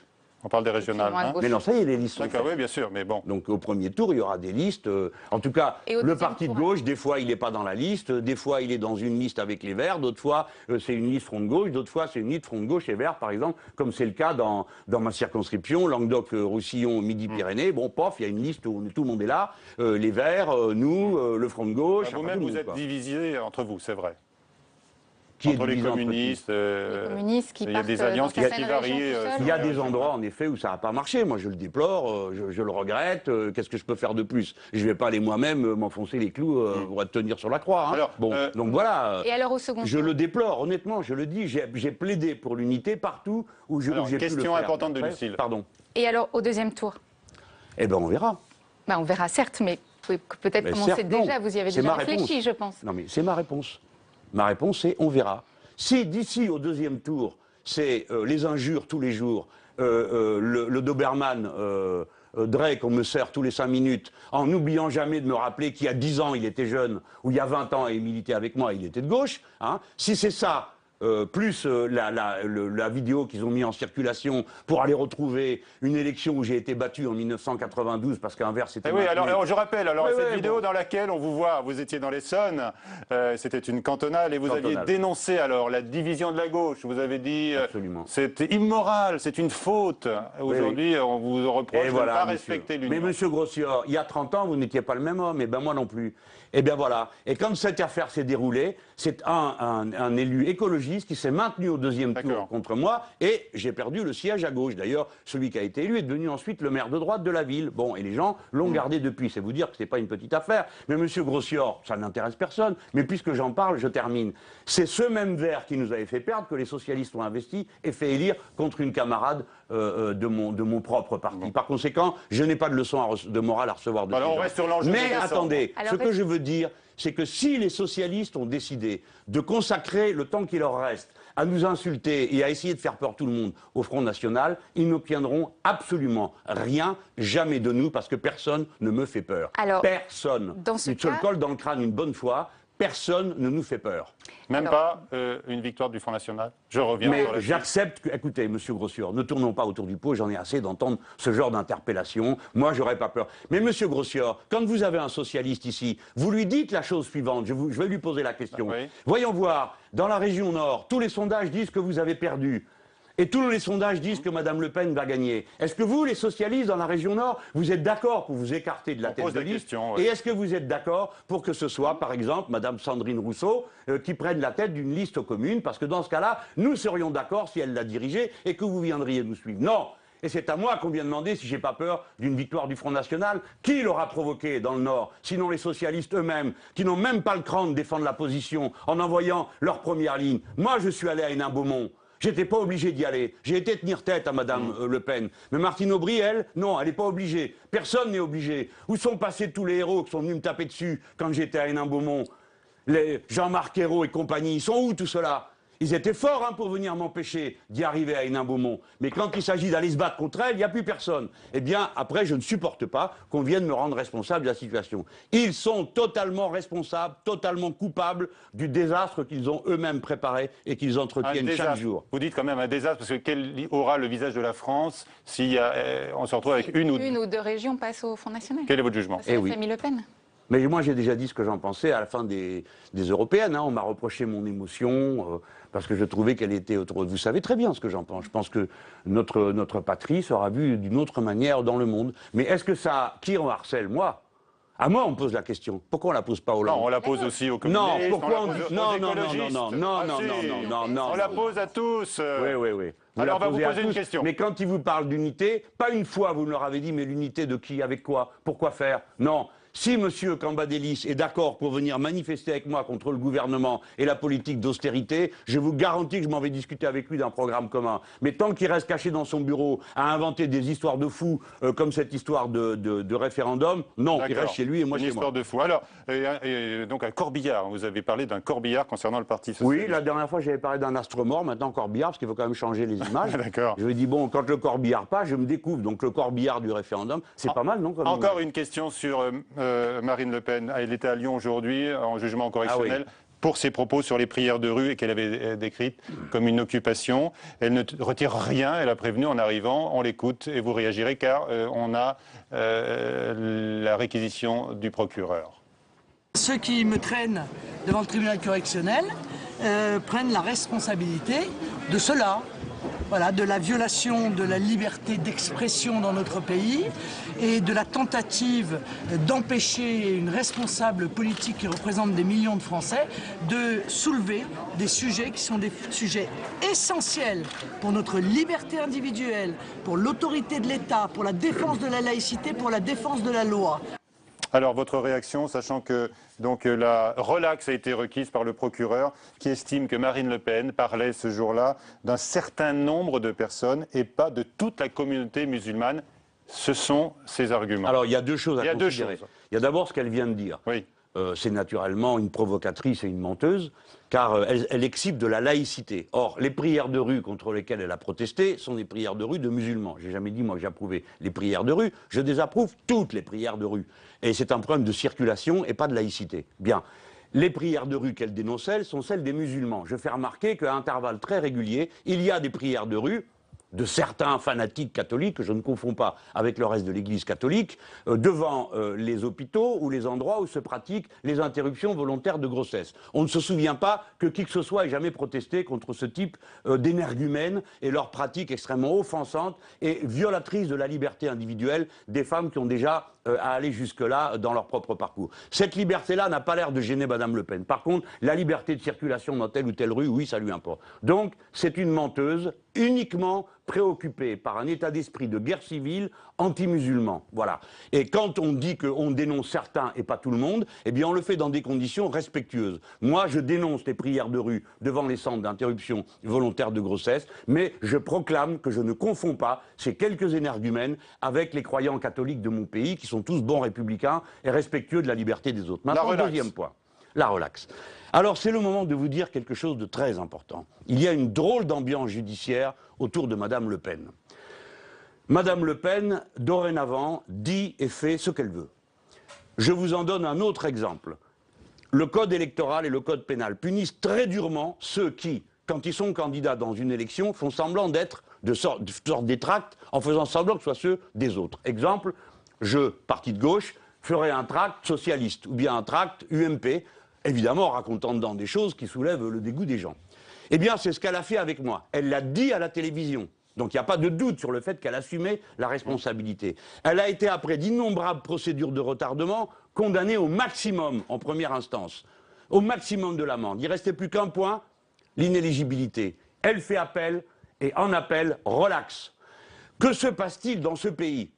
On parle des régionales. Hein. Mais non, ça y est, les listes sont faites. Oui, bien sûr, mais bon. Donc au premier tour, il y aura des listes. En tout cas, le parti de gauche, des fois, il n'est pas dans la liste, des fois, il est dans une liste avec les Verts, d'autres fois, c'est une liste Front de gauche, d'autres fois, c'est une liste Front de gauche et Verts, par exemple, comme c'est le cas dans ma circonscription, Languedoc-Roussillon, Midi-Pyrénées. Bon, pof, il y a une liste où tout le monde est là, les Verts, nous, le Front de gauche. Vous-même, vous êtes divisés entre vous, c'est vrai. Qui entre les communistes, il y a des alliances qui varient. Il y a des endroits, en effet, où ça n'a pas marché. Moi, je le déplore, je le regrette. Qu'est-ce que je peux faire de plus? Je ne vais pas aller moi-même m'enfoncer les clous pour tenir sur la croix. Hein. Alors, donc voilà. Et alors, au second je le déplore, honnêtement, je le dis. J'ai plaidé pour l'unité partout où j'ai pu le faire. Question importante de Lucile. Pardon. Et alors, au deuxième tour? Eh bien, on verra. On verra, certes, mais vous pouvez peut-être commencer déjà. Vous y avez déjà réfléchi, je pense. Non, mais c'est ma réponse. Ma réponse, c'est on verra. Si d'ici au deuxième tour, c'est les injures tous les jours, le Doberman, Drey qu'on me sert tous les 5 minutes, en n'oubliant jamais de me rappeler qu'il y a 10 ans, il était jeune, ou il y a 20 ans, il militait avec moi, il était de gauche, hein, si c'est ça, plus la vidéo qu'ils ont mis en circulation pour aller retrouver une élection où j'ai été battu en 1992 parce qu'un verre s'était... Oui, alors je rappelle, cette vidéo dans laquelle on vous voit, vous étiez dans l'Essonne, c'était une cantonale et vous aviez dénoncé alors la division de la gauche. Vous avez dit c'est immoral, c'est une faute. Aujourd'hui, on vous reproche de ne pas respecter l'union. Mais monsieur Grossior, il y a 30 ans, vous n'étiez pas le même homme, et ben moi non plus. Et bien voilà. Et quand cette affaire s'est déroulée, c'est un élu écologiste qui s'est maintenu au deuxième tour contre moi et j'ai perdu le siège à gauche. D'ailleurs, celui qui a été élu est devenu ensuite le maire de droite de la ville. Bon, et les gens l'ont gardé depuis. C'est vous dire que c'est pas une petite affaire. Mais monsieur Grossior, ça n'intéresse personne. Mais puisque j'en parle, je termine. C'est ce même Vert qui nous avait fait perdre que les socialistes ont investi et fait élire contre une camarade de mon propre parti. Par conséquent, je n'ai pas de leçon de morale à recevoir de ces gens. On reste sur l'enjeu. Mais attendez, ce que je veux dire, c'est que si les socialistes ont décidé de consacrer le temps qui leur reste à nous insulter et à essayer de faire peur tout le monde au Front National, ils n'obtiendront absolument rien, jamais de nous, parce que personne ne me fait peur. Alors, personne. Dans ce se le colle dans le crâne une bonne fois. Personne ne nous fait peur. Même pas une victoire du Front National? Je reviens sur la... Mais j'accepte que... Écoutez, monsieur Grossior, ne tournons pas autour du pot, j'en ai assez d'entendre ce genre d'interpellation. Moi, j'aurais pas peur. Mais monsieur Grossior, quand vous avez un socialiste ici, vous lui dites la chose suivante, je vais lui poser la question. Voyons voir, dans la région Nord, tous les sondages disent que vous avez perdu. Et tous les sondages disent que Mme Le Pen va gagner. Est-ce que vous, les socialistes dans la région Nord, vous êtes d'accord pour vous écarter de la tête de liste? Et est-ce que vous êtes d'accord pour que ce soit, par exemple, Mme Sandrine Rousseau qui prenne la tête d'une liste aux communes? Parce que dans ce cas-là, nous serions d'accord si elle la dirigeait et que vous viendriez nous suivre. Non. Et c'est à moi qu'on vient demander si j'ai pas peur d'une victoire du Front National. Qui l'aura provoqué dans le Nord, sinon les socialistes eux-mêmes, qui n'ont même pas le cran de défendre la position en envoyant leur première ligne. Moi, je suis allé à Hénin-Beaumont. J'étais pas obligé d'y aller. J'ai été tenir tête à Madame Le Pen. Mais Martine Aubry, elle, non, elle n'est pas obligée. Personne n'est obligé. Où sont passés tous les héros qui sont venus me taper dessus quand j'étais à Hénin-Beaumont? Les Jean-Marc Ayrault et compagnie, ils sont où tout cela? Ils étaient forts pour venir m'empêcher d'y arriver à Hénin-Beaumont. Mais quand il s'agit d'aller se battre contre elle, il n'y a plus personne. Eh bien, après, je ne supporte pas qu'on vienne me rendre responsable de la situation. Ils sont totalement responsables, totalement coupables du désastre qu'ils ont eux-mêmes préparé et qu'ils entretiennent chaque jour. Vous dites quand même un désastre, parce que quel aura le visage de la France si on se retrouve avec une ou deux régions passent au Front National? Quel est votre jugement? C'est la famille Le Pen. Mais moi, j'ai déjà dit ce que j'en pensais à la fin des européennes. On m'a reproché mon émotion parce que je trouvais qu'elle était autre. Vous savez très bien ce que j'en pense. Je pense que notre patrie sera vue d'une autre manière dans le monde. Mais est-ce que ça... Qui en harcèle? Moi? À moi, on me pose la question. Pourquoi on la pose pas aux Hollande? Non, on la pose aussi aux communistes. Non, pourquoi on dit... Non, on la pose à tous. Oui. Alors, on va vous poser une question. Mais quand ils vous parlent d'unité, pas une fois vous me leur avez dit, mais l'unité de qui, avec quoi, pourquoi faire? Non. Si M. Cambadélis est d'accord pour venir manifester avec moi contre le gouvernement et la politique d'austérité, je vous garantis que je m'en vais discuter avec lui d'un programme commun. Mais tant qu'il reste caché dans son bureau à inventer des histoires de fous comme cette histoire de référendum, non, il reste chez lui et moi chez moi. Une histoire de fou. Alors, donc à Corbillard, vous avez parlé d'un Corbillard concernant le Parti socialiste. Oui, la dernière fois j'avais parlé d'un astre mort, maintenant Corbillard, parce qu'il faut quand même changer les images. D'accord. Je lui ai dit, bon, quand le Corbillard passe, je me découvre. Donc le Corbillard du référendum, c'est pas mal, non comme Encore une question sur Marine Le Pen. Elle était à Lyon aujourd'hui en jugement correctionnel. Pour ses propos sur les prières de rue et qu'elle avait décrites comme une occupation. Elle ne retire rien, elle a prévenu en arrivant, on l'écoute et vous réagirez car on a la réquisition du procureur. Ceux qui me traînent devant le tribunal correctionnel prennent la responsabilité de cela. Voilà, de la violation de la liberté d'expression dans notre pays et de la tentative d'empêcher une responsable politique qui représente des millions de Français de soulever des sujets qui sont des sujets essentiels pour notre liberté individuelle, pour l'autorité de l'État, pour la défense de la laïcité, pour la défense de la loi. Alors, votre réaction, sachant que donc, la relaxe a été requise par le procureur qui estime que Marine Le Pen parlait ce jour-là d'un certain nombre de personnes et pas de toute la communauté musulmane. Ce sont ses arguments. Alors, il y a deux choses à considérer. Il y a d'abord ce qu'elle vient de dire. Oui. C'est naturellement une provocatrice et une menteuse, car elle exhibe de la laïcité. Or, les prières de rue contre lesquelles elle a protesté sont des prières de rue de musulmans. J'ai jamais dit, moi, que j'approuvais les prières de rue. Je désapprouve toutes les prières de rue. Et c'est un problème de circulation et pas de laïcité. Bien. Les prières de rue qu'elle dénonçait sont celles des musulmans. Je fais remarquer qu'à intervalles très réguliers, il y a des prières de rue de certains fanatiques catholiques, que je ne confonds pas avec le reste de l'Église catholique, devant les hôpitaux ou les endroits où se pratiquent les interruptions volontaires de grossesse. On ne se souvient pas que qui que ce soit ait jamais protesté contre ce type d'énergumènes et leurs pratiques extrêmement offensantes et violatrices de la liberté individuelle des femmes qui ont déjà à aller jusque-là dans leur propre parcours. Cette liberté-là n'a pas l'air de gêner Madame Le Pen. Par contre, la liberté de circulation dans telle ou telle rue, oui, ça lui importe. Donc, c'est une menteuse uniquement préoccupée par un état d'esprit de guerre civile anti-musulman. Voilà. Et quand on dit qu'on dénonce certains et pas tout le monde, eh bien on le fait dans des conditions respectueuses. Moi, je dénonce les prières de rue devant les centres d'interruption volontaire de grossesse, mais je proclame que je ne confonds pas ces quelques énergumènes avec les croyants catholiques de mon pays qui sont tous bons républicains et respectueux de la liberté des autres. Maintenant, deuxième point. La relaxe. Alors, c'est le moment de vous dire quelque chose de très important. Il y a une drôle d'ambiance judiciaire autour de Madame Le Pen. Madame Le Pen, dorénavant, dit et fait ce qu'elle veut. Je vous en donne un autre exemple. Le code électoral et le code pénal punissent très durement ceux qui, quand ils sont candidats dans une élection, font semblant d'être de sorte des tracts en faisant semblant que ce soit ceux des autres. Exemple, je, parti de gauche, ferai un tract socialiste ou bien un tract UMP, évidemment en racontant dedans des choses qui soulèvent le dégoût des gens. Eh bien, c'est ce qu'elle a fait avec moi. Elle l'a dit à la télévision. Donc il n'y a pas de doute sur le fait qu'elle assumait la responsabilité. Elle a été, après d'innombrables procédures de retardement, condamnée au maximum en première instance. Au maximum de l'amende. Il ne restait plus qu'un point, l'inéligibilité. Elle fait appel et en appel, relaxe. Que se passe-t-il dans ce pays?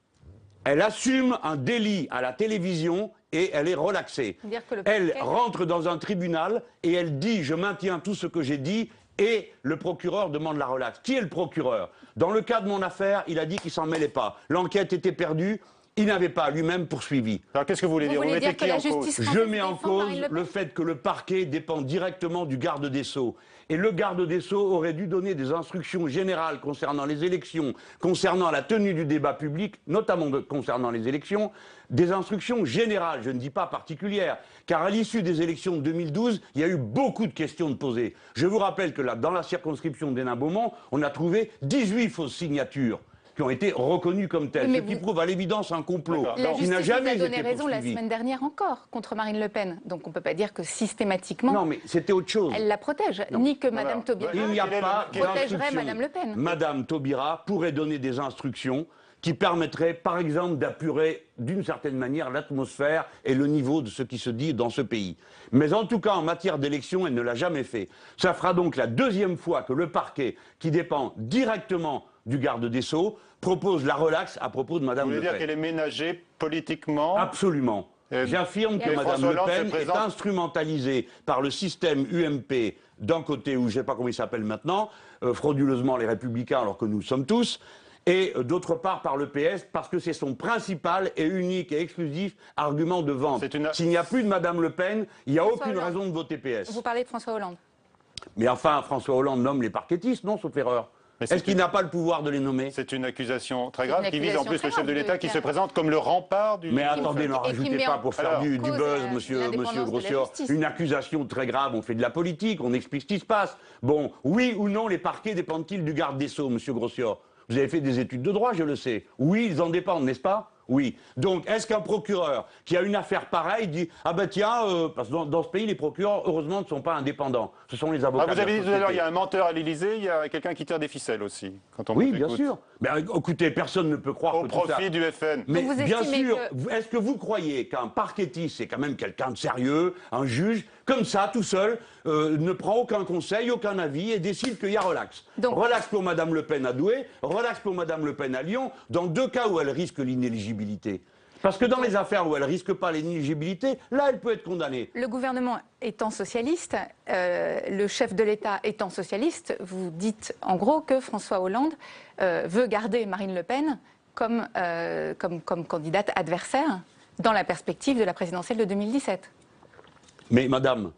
Elle assume un délit à la télévision et elle est relaxée. Elle rentre dans un tribunal et elle dit « je maintiens tout ce que j'ai dit » et le procureur demande la relaxe. Qui est le procureur? Dans le cas de mon affaire, il a dit qu'il s'en mêlait pas. L'enquête était perdue. Il n'avait pas lui-même poursuivi. Alors qu'est-ce que vous voulez dire? Vous mettez qui en cause? Je mets en cause le fait que le parquet dépend directement du garde des Sceaux. Et le garde des Sceaux aurait dû donner des instructions générales concernant les élections, concernant la tenue du débat public, notamment concernant les élections, des instructions générales, je ne dis pas particulières, car à l'issue des élections de 2012, il y a eu beaucoup de questions de poser. Je vous rappelle que là, dans la circonscription d'Hénin-Beaumont, on a trouvé 18 fausses signatures qui ont été reconnus comme tels, ce qui prouve à l'évidence un complot qui n'a jamais été poursuivi. La justice vous a donné raison la semaine dernière encore contre Marine Le Pen. Donc on ne peut pas dire que systématiquement... Non, mais c'était autre chose. Elle la protège, ni que Mme Taubira protégerait Mme Le Pen. Mme Taubira pourrait donner des instructions qui permettraient, par exemple, d'apurer d'une certaine manière l'atmosphère et le niveau de ce qui se dit dans ce pays. Mais en tout cas, en matière d'élection, elle ne l'a jamais fait. Ça fera donc la deuxième fois que le parquet, qui dépend directement du garde des Sceaux, propose la relaxe à propos de Mme Le Pen. Vous voulez dire qu'elle est ménagée politiquement? Absolument. J'affirme que Mme Le Pen est instrumentalisée par le système UMP d'un côté, ou je ne sais pas comment il s'appelle maintenant, frauduleusement les Républicains alors que nous sommes tous, et d'autre part par le PS, parce que c'est son principal et unique et exclusif argument de vente. S'il n'y a plus de Mme Le Pen, il n'y a aucune raison de voter PS. Vous parlez de François Hollande. Mais enfin, François Hollande nomme les parquettistes, non, sauf erreur. Est-ce qu'il n'a pas le pouvoir de les nommer? C'est une accusation très grave qui vise en plus le chef de l'État qui se présente comme le rempart du... Mais attendez, n'en rajoutez pas pour faire du buzz, monsieur Grosceur. Une accusation très grave, on fait de la politique, on explique ce qui se passe. Bon, oui ou non, les parquets dépendent-ils du garde des Sceaux, monsieur Grosceur? Vous avez fait des études de droit, je le sais. Oui, ils en dépendent, n'est-ce pas? Oui. Donc, est-ce qu'un procureur qui a une affaire pareille dit « Ah ben tiens, parce que dans ce pays, les procureurs, heureusement, ne sont pas indépendants. Ce sont les avocats. » Vous avez dit tout à l'heure, il y a un menteur à l'Élysée, il y a quelqu'un qui tire des ficelles aussi. Quand on oui, bien sûr. Mais écoutez, personne ne peut croire au profit du FN. Mais bien sûr, est-ce que vous croyez qu'un parquetiste, c'est quand même quelqu'un de sérieux, un juge, comme ça, tout seul, ne prend aucun conseil, aucun avis et décide qu'il y a relax. Donc, relax pour Mme Le Pen à Douai, relax pour Mme Le Pen à Lyon, dans deux cas où elle risque l'inéligibilité. Parce que dans les affaires où elle ne risque pas l'inéligibilité, là, elle peut être condamnée. Le gouvernement étant socialiste, le chef de l'État étant socialiste, vous dites en gros que François Hollande veut garder Marine Le Pen comme candidate adversaire dans la perspective de la présidentielle de 2017. Mais madame,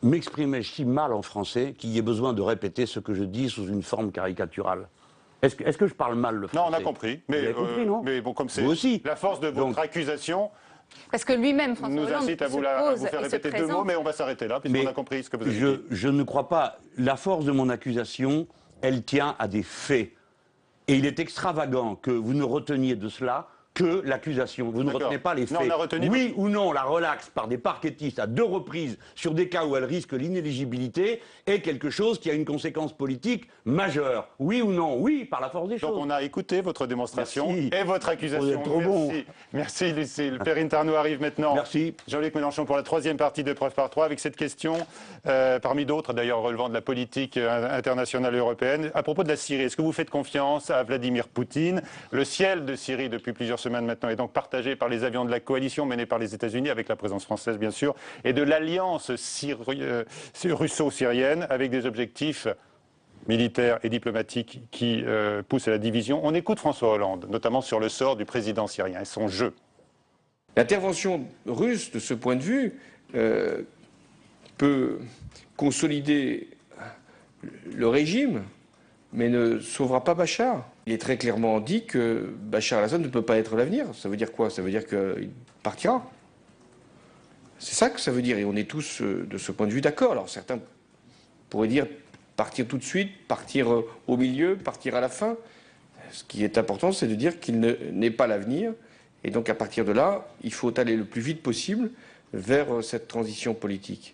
m'exprimais-je si mal en français qu'il y ait besoin de répéter ce que je dis sous une forme caricaturale? Est-ce que je parle mal le français? Non, on a compris. Mais, vous avez compris, non? Mais bon, comme c'est la force de votre accusation... Parce que lui-même, François Hollande, nous incite à vous faire répéter deux mots, mais on va s'arrêter là, puisqu'on a compris ce que vous avez dit. Je ne crois pas. La force de mon accusation, elle tient à des faits. Et il est extravagant que vous ne reteniez de cela que l'accusation. Vous ne retenez pas les faits. Non, on a retenu... Oui ou non, la relaxe par des parquetistes à 2 reprises sur des cas où elle risque l'inéligibilité est quelque chose qui a une conséquence politique majeure. Oui ou non? Oui, par la force des choses. Donc on a écouté votre démonstration et votre accusation. Vous êtes trop bon. Merci Lucille. Perrine Tarnaud arrive maintenant. Merci. Jean-Luc Mélenchon pour la 3e partie de Preuve par 3 avec cette question, parmi d'autres d'ailleurs relevant de la politique internationale et européenne, à propos de la Syrie. Est-ce que vous faites confiance à Vladimir Poutine? Le ciel de Syrie depuis plusieurs semaine maintenant est donc partagé par les avions de la coalition menée par les États-Unis, avec la présence française bien sûr, et de l'alliance russo-syrienne avec des objectifs militaires et diplomatiques qui poussent à la division. On écoute François Hollande, notamment sur le sort du président syrien et son jeu. L'intervention russe, de ce point de vue, peut consolider le régime, mais ne sauvera pas Bachar. Il est très clairement dit que Bachar al-Assad ne peut pas être l'avenir. Ça veut dire quoi? Ça veut dire qu'il partira. C'est ça que ça veut dire, et on est tous de ce point de vue d'accord. Alors certains pourraient dire partir tout de suite, partir au milieu, partir à la fin. Ce qui est important, c'est de dire qu'il n'est pas l'avenir, et donc à partir de là, il faut aller le plus vite possible vers cette transition politique.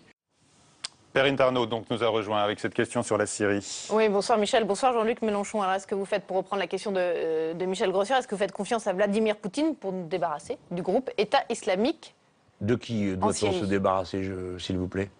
Perrine Tarnaud donc, nous a rejoint avec cette question sur la Syrie. Oui, bonsoir Michel, bonsoir Jean-Luc Mélenchon. Alors est-ce que vous faites, pour reprendre la question de Michel Grosceur, est-ce que vous faites confiance à Vladimir Poutine pour nous débarrasser du groupe État islamique? De qui doit-on se débarrasser, s'il vous plaît?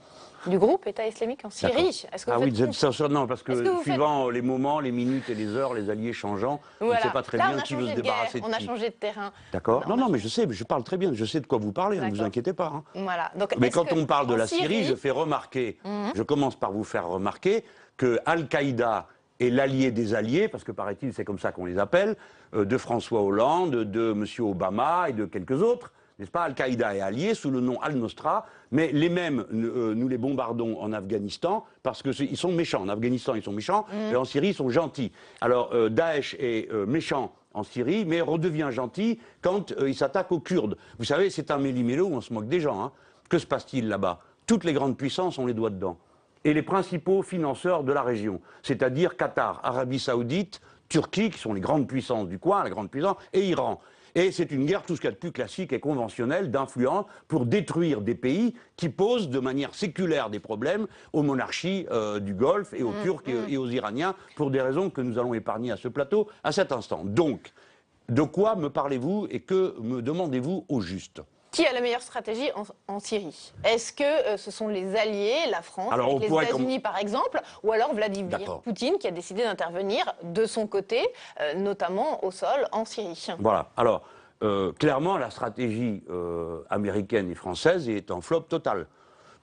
du groupe État islamique en Syrie. Est-ce que vous Ah oui, faites non, parce que suivant les moments, les minutes et les heures, les alliés changeant, on ne sait pas très bien qui veut se débarrasser de qui. On a changé de terrain. D'accord. Non, mais je sais, je parle très bien, je sais de quoi vous parlez, ne vous inquiétez pas. Hein. Voilà. Donc, mais quand on parle de la Syrie, je fais remarquer, je commence par vous faire remarquer que Al-Qaïda est l'allié des alliés, parce que paraît-il, c'est comme ça qu'on les appelle, de François Hollande, de M. Obama et de quelques autres. N'est-ce pas? Al-Qaïda est allié sous le nom Al-Nosra, mais les mêmes, nous les bombardons en Afghanistan parce qu'ils sont méchants. En Afghanistan, ils sont méchants, et en Syrie, ils sont gentils. Alors, Daesh est méchant en Syrie, mais redevient gentil quand il s'attaque aux Kurdes. Vous savez, c'est un méli-mélo où on se moque des gens. Hein. Que se passe-t-il là-bas? Toutes les grandes puissances ont les doigts dedans. Et les principaux financeurs de la région, c'est-à-dire Qatar, Arabie Saoudite, Turquie, qui sont les grandes puissances du coin, la grande puissance, et Iran. Et c'est une guerre, tout ce qu'il y a de plus classique et conventionnel, d'influence, pour détruire des pays qui posent de manière séculaire des problèmes aux monarchies du Golfe et aux Turcs et aux Iraniens, pour des raisons que nous allons épargner à ce plateau à cet instant. Donc, de quoi me parlez-vous et que me demandez-vous au juste? Qui a la meilleure stratégie en Syrie? Est-ce que ce sont les alliés, la France, avec les États-Unis par exemple, ou alors Vladimir Poutine qui a décidé d'intervenir de son côté, notamment au sol en Syrie? Voilà. Alors, clairement, la stratégie américaine et française est en flop total.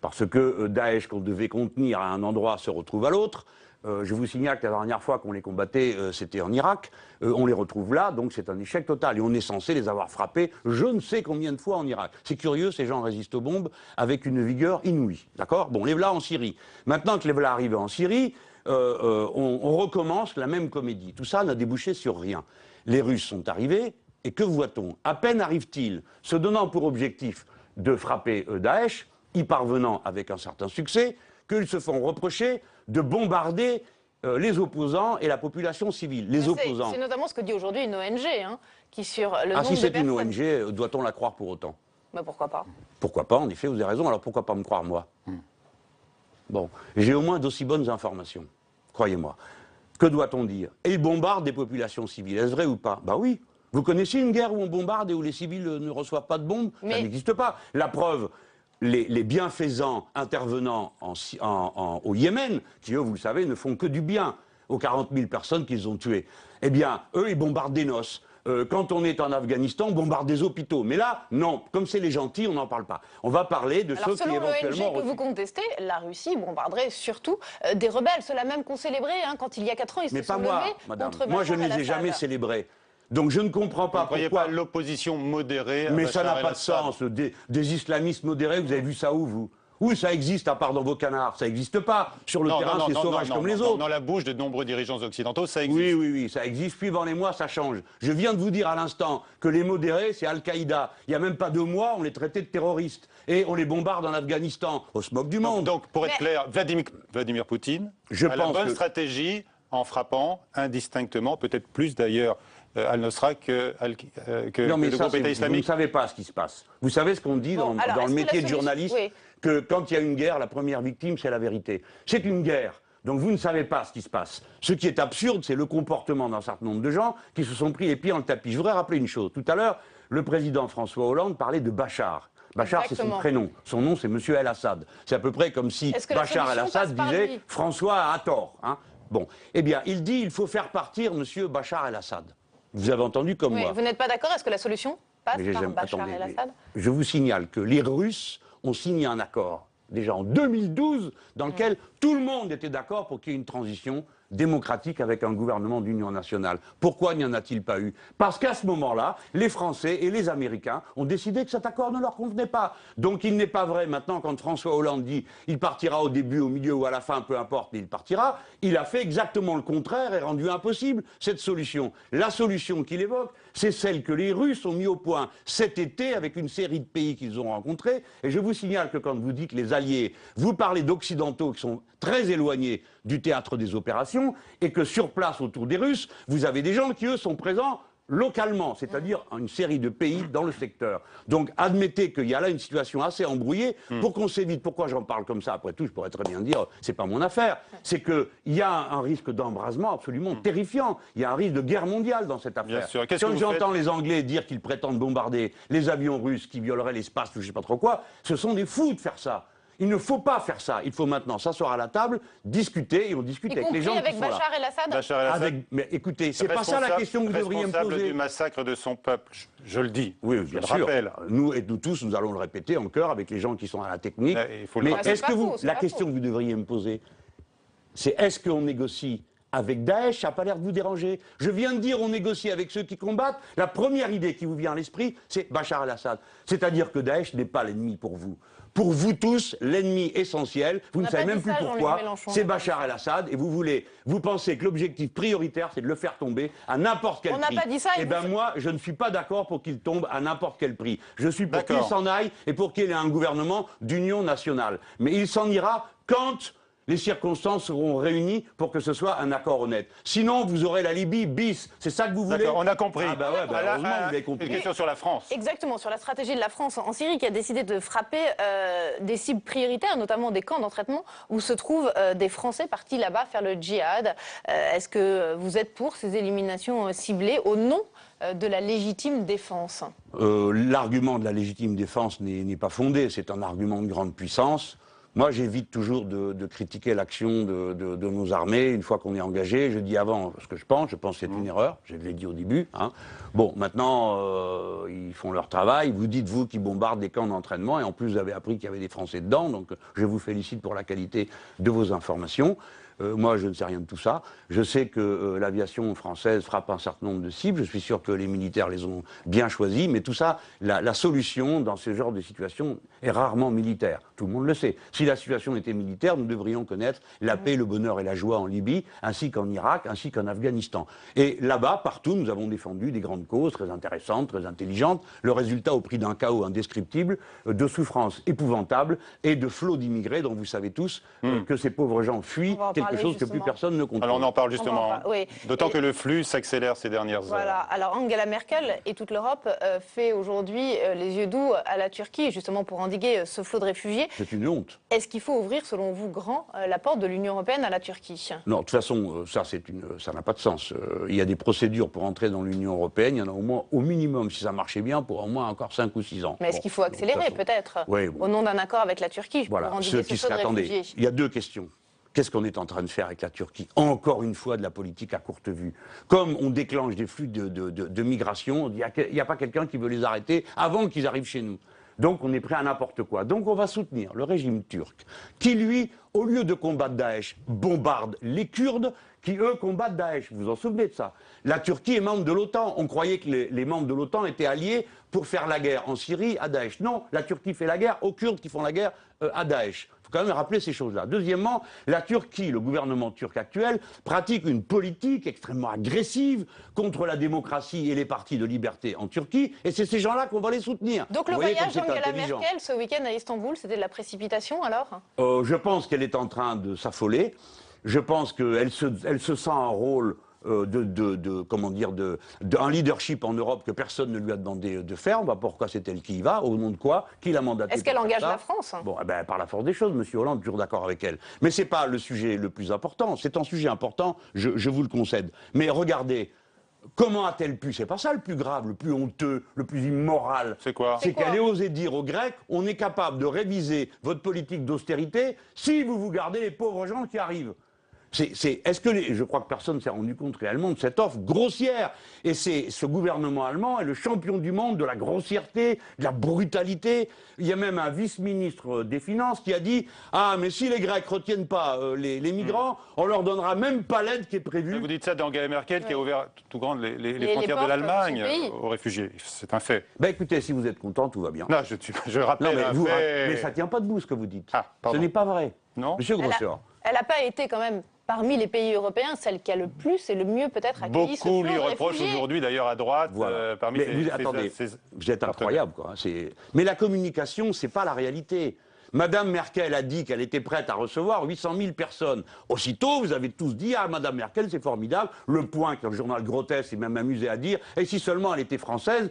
Parce que Daesh, qu'on devait contenir à un endroit, se retrouve à l'autre. Je vous signale que la dernière fois qu'on les combattait, c'était en Irak. On les retrouve là, donc c'est un échec total. Et on est censé les avoir frappés je ne sais combien de fois en Irak. C'est curieux, ces gens résistent aux bombes avec une vigueur inouïe. D'accord? Bon, les voilà en Syrie. Maintenant que les voilà arrivés en Syrie, on recommence la même comédie. Tout ça n'a débouché sur rien. Les Russes sont arrivés, et que voit-on? À peine arrivent-ils, se donnant pour objectif de frapper Daesh, y parvenant avec un certain succès, qu'ils se font reprocher de bombarder les opposants et la population civile. Les opposants. C'est notamment ce que dit aujourd'hui une ONG, hein, qui sur le nombre si de c'est personnes... une ONG, doit-on la croire pour autant? Bah pourquoi pas? Pourquoi pas, en effet, vous avez raison, alors pourquoi pas me croire, moi? Bon, j'ai au moins d'aussi bonnes informations, croyez-moi. Que doit-on dire? Et ils bombardent des populations civiles, est-ce vrai ou pas? Bah oui. Vous connaissez une guerre où on bombarde et où les civils ne reçoivent pas de bombes? Ça n'existe pas. La preuve... Les bienfaisants intervenant au Yémen, qui eux, vous le savez, ne font que du bien aux 40 000 personnes qu'ils ont tuées. Eh bien, eux, ils bombardent des noces. Quand on est en Afghanistan, on bombarde des hôpitaux. Mais là, non, comme c'est les gentils, on n'en parle pas. On va parler de ceux qui éventuellement... Selon l'ONG que vous contestez, la Russie bombarderait surtout des rebelles. Ceux-là même qu'on célébrait, hein, quand il y a 4 ans, ils se sont levés contre Bachar el-Assad. Moi, je ne les ai jamais célébrés. Donc je ne comprends pas pourquoi... Vous ne croyez pas l'opposition modérée à Mais Bachar ça n'a pas de el-Assad. sens. Des islamistes modérés, vous avez vu ça où, vous? Où ça existe, à part dans vos canards? Ça n'existe pas. Sur le terrain, c'est sauvage comme les autres. Dans la bouche de nombreux dirigeants occidentaux, ça existe. Oui, ça existe. Suivant les mois, ça change. Je viens de vous dire à l'instant que les modérés, c'est Al-Qaïda. Il n'y a même pas 2 mois, on les traitait de terroristes. Et on les bombarde en Afghanistan. On se moque du monde. Donc pour être clair, Vladimir Poutine a la bonne stratégie en frappant indistinctement, peut-être plus d'ailleurs, Al-Nosra que le groupe État islamique. Vous ne savez pas ce qui se passe. Vous savez ce qu'on dit dans le métier de journaliste, que quand il y a une guerre, la première victime, c'est la vérité. C'est une guerre. Donc vous ne savez pas ce qui se passe. Ce qui est absurde, c'est le comportement d'un certain nombre de gens qui se sont pris les pieds dans le tapis. Je voudrais rappeler une chose. Tout à l'heure, le président François Hollande parlait de Bachar. Bachar, c'est son prénom. Son nom, c'est Monsieur El-Assad. C'est à peu près comme si Bachar el-Assad disait « François a tort hein ». Bon, eh bien, il dit « il faut faire partir Monsieur Bachar el-Assad ». Vous avez entendu comme moi. Vous n'êtes pas d'accord? Est-ce que la solution passe par Bachar el-Assad? Je vous signale que les Russes ont signé un accord, déjà en 2012, dans lequel tout le monde était d'accord pour qu'il y ait une transition démocratique avec un gouvernement d'union nationale. Pourquoi n'y en a-t-il pas eu? Parce qu'à ce moment-là, les Français et les Américains ont décidé que cet accord ne leur convenait pas. Donc il n'est pas vrai maintenant quand François Hollande dit il partira au début, au milieu ou à la fin, peu importe, mais il partira, il a fait exactement le contraire et rendu impossible cette solution. La solution qu'il évoque, c'est celle que les Russes ont mis au point cet été avec une série de pays qu'ils ont rencontrés. Et je vous signale que quand vous dites les alliés, vous parlez d'occidentaux qui sont très éloignés du théâtre des opérations et que sur place autour des Russes, vous avez des gens qui, eux, sont présents localement, c'est-à-dire une série de pays dans le secteur. Donc admettez qu'il y a là une situation assez embrouillée pour qu'on s'évite. Pourquoi j'en parle comme ça? Après tout, je pourrais très bien dire, c'est pas mon affaire. C'est qu'il y a un risque d'embrasement absolument terrifiant. Il y a un risque de guerre mondiale dans cette affaire. Quand j'entends les Anglais dire qu'ils prétendent bombarder les avions russes qui violeraient l'espace ou je sais pas trop quoi, ce sont des fous de faire ça. Il ne faut pas faire ça. Il faut maintenant s'asseoir à la table, discuter, et on discute avec les gens qui sont là. Bachar el-Assad. Mais écoutez, c'est pas ça la question que vous devriez me poser. Responsable du massacre de son peuple, je le dis. Oui, bien sûr. Rappelle. Nous tous, nous allons le répéter en chœur avec les gens qui sont à la technique. Mais est-ce que la question que vous devriez me poser, c'est est-ce qu'on négocie avec Daesh? Ça n'a pas l'air de vous déranger. Je viens de dire on négocie avec ceux qui combattent. La première idée qui vous vient à l'esprit, c'est Bachar el-Assad. C'est-à-dire que Daesh n'est pas l'ennemi pour vous. Pour vous tous, l'ennemi essentiel, vous ne savez même plus pourquoi, c'est Bachar el-Assad. Et vous pensez que l'objectif prioritaire, c'est de le faire tomber à n'importe quel prix. On n'a pas dit ça. Eh bien moi, je ne suis pas d'accord pour qu'il tombe à n'importe quel prix. Je suis pour qu'il s'en aille et pour qu'il ait un gouvernement d'union nationale. Mais il s'en ira quand les circonstances seront réunies pour que ce soit un accord honnête. Sinon, vous aurez la Libye bis. C'est ça que vous voulez? D'accord, on a compris. Ah bah ouais, heureusement vous avez compris. Une question sur la France. Exactement, sur la stratégie de la France en Syrie qui a décidé de frapper des cibles prioritaires, notamment des camps d'entraînement où se trouvent des Français partis là-bas faire le djihad. Est-ce que vous êtes pour ces éliminations ciblées au nom de la légitime défense? L'argument de la légitime défense n'est pas fondé. C'est un argument de grande puissance. Moi, j'évite toujours de critiquer l'action de nos armées une fois qu'on est engagé. Je dis avant ce que je pense que c'est une erreur. Je l'ai dit au début. Hein. Bon, maintenant, ils font leur travail. Vous dites, vous, qu'ils bombardent des camps d'entraînement. Et en plus, vous avez appris qu'il y avait des Français dedans. Donc, je vous félicite pour la qualité de vos informations. Moi, je ne sais rien de tout ça. Je sais que l'aviation française frappe un certain nombre de cibles. Je suis sûr que les militaires les ont bien choisis. Mais tout ça, la solution dans ce genre de situation est rarement militaire. Tout le monde le sait. Si la situation était militaire, nous devrions connaître la paix, le bonheur et la joie en Libye, ainsi qu'en Irak, ainsi qu'en Afghanistan. Et là-bas, partout, nous avons défendu des grandes causes très intéressantes, très intelligentes. Le résultat au prix d'un chaos indescriptible, de souffrances épouvantables et de flots d'immigrés dont vous savez tous que ces pauvres gens fuient quelque chose que plus personne ne contrôle. Alors on en parle justement. Oui. D'autant que le flux s'accélère ces dernières heures. Voilà. Alors Angela Merkel et toute l'Europe fait aujourd'hui les yeux doux à la Turquie, justement pour endiguer ce flot de réfugiés. C'est une honte. Est-ce qu'il faut ouvrir, selon vous, grand la porte de l'Union européenne à la Turquie? Non, de toute façon, ça n'a pas de sens. Il y a des procédures pour entrer dans l'Union européenne. Il y en a au moins, au minimum, si ça marchait bien, pour au moins encore 5 ou 6 ans. Mais est-ce qu'il faut accélérer, peut-être, au nom d'un accord avec la Turquie pour endiguer ce flot de réfugiés? Il y a deux questions. Qu'est-ce qu'on est en train de faire avec la Turquie? Encore une fois, de la politique à courte vue. Comme on déclenche des flux de migration, il n'y a pas quelqu'un qui veut les arrêter avant qu'ils arrivent chez nous. Donc on est prêt à n'importe quoi. Donc on va soutenir le régime turc, qui lui, au lieu de combattre Daesh, bombarde les Kurdes, qui eux combattent Daesh. Vous vous en souvenez de ça? La Turquie est membre de l'OTAN. On croyait que les membres de l'OTAN étaient alliés pour faire la guerre en Syrie à Daesh. Non, la Turquie fait la guerre aux Kurdes qui font la guerre à Daesh. Il faut quand même rappeler ces choses-là. Deuxièmement, la Turquie, le gouvernement turc actuel, pratique une politique extrêmement agressive contre la démocratie et les partis de liberté en Turquie, et c'est ces gens-là qu'on va les soutenir. Donc le voyage d'Angela Merkel ce week-end à Istanbul, c'était de la précipitation alors? Je pense qu'elle est en train de s'affoler. Je pense qu'elle se sent un rôle un leadership en Europe que personne ne lui a demandé de faire. Pourquoi c'est elle qui y va? Au nom de quoi? Qui l'a mandaté? Est-ce qu'elle engage la France? Bon, par la force des choses, M. Hollande est toujours d'accord avec elle. Mais ce n'est pas le sujet le plus important. C'est un sujet important, je vous le concède. Mais regardez, comment a-t-elle pu? C'est pas ça le plus grave, le plus honteux, le plus immoral. C'est quoi? C'est qu'elle ait osé dire aux Grecs, on est capable de réviser votre politique d'austérité si vous gardez les pauvres gens qui arrivent. Je crois que personne ne s'est rendu compte réellement de cette offre grossière. Et ce gouvernement allemand est le champion du monde de la grossièreté, de la brutalité. Il y a même un vice-ministre des Finances qui a dit « Ah, mais si les Grecs ne retiennent pas les migrants, on leur donnera même pas l'aide qui est prévue. » Vous dites ça d'Angela Merkel qui a ouvert tout grand les frontières de l'Allemagne aux réfugiés. C'est un fait. Écoutez, si vous êtes content, tout va bien. Non, je rappelle mais ça ne tient pas debout ce que vous dites. Ce n'est pas vrai. Non. Monsieur Grosser. Elle n'a pas été quand même parmi les pays européens celle qui a le plus et le mieux peut-être accueilli ce flot de réfugiés. Beaucoup lui reprochent aujourd'hui d'ailleurs à droite parmi vous êtes incroyable quoi. Mais la communication, c'est pas la réalité. Madame Merkel a dit qu'elle était prête à recevoir 800 000 personnes. Aussitôt, vous avez tous dit « Ah, Madame Merkel, c'est formidable ». Le point que le journal Grotès s'est même amusé à dire « Et si seulement elle était française ?»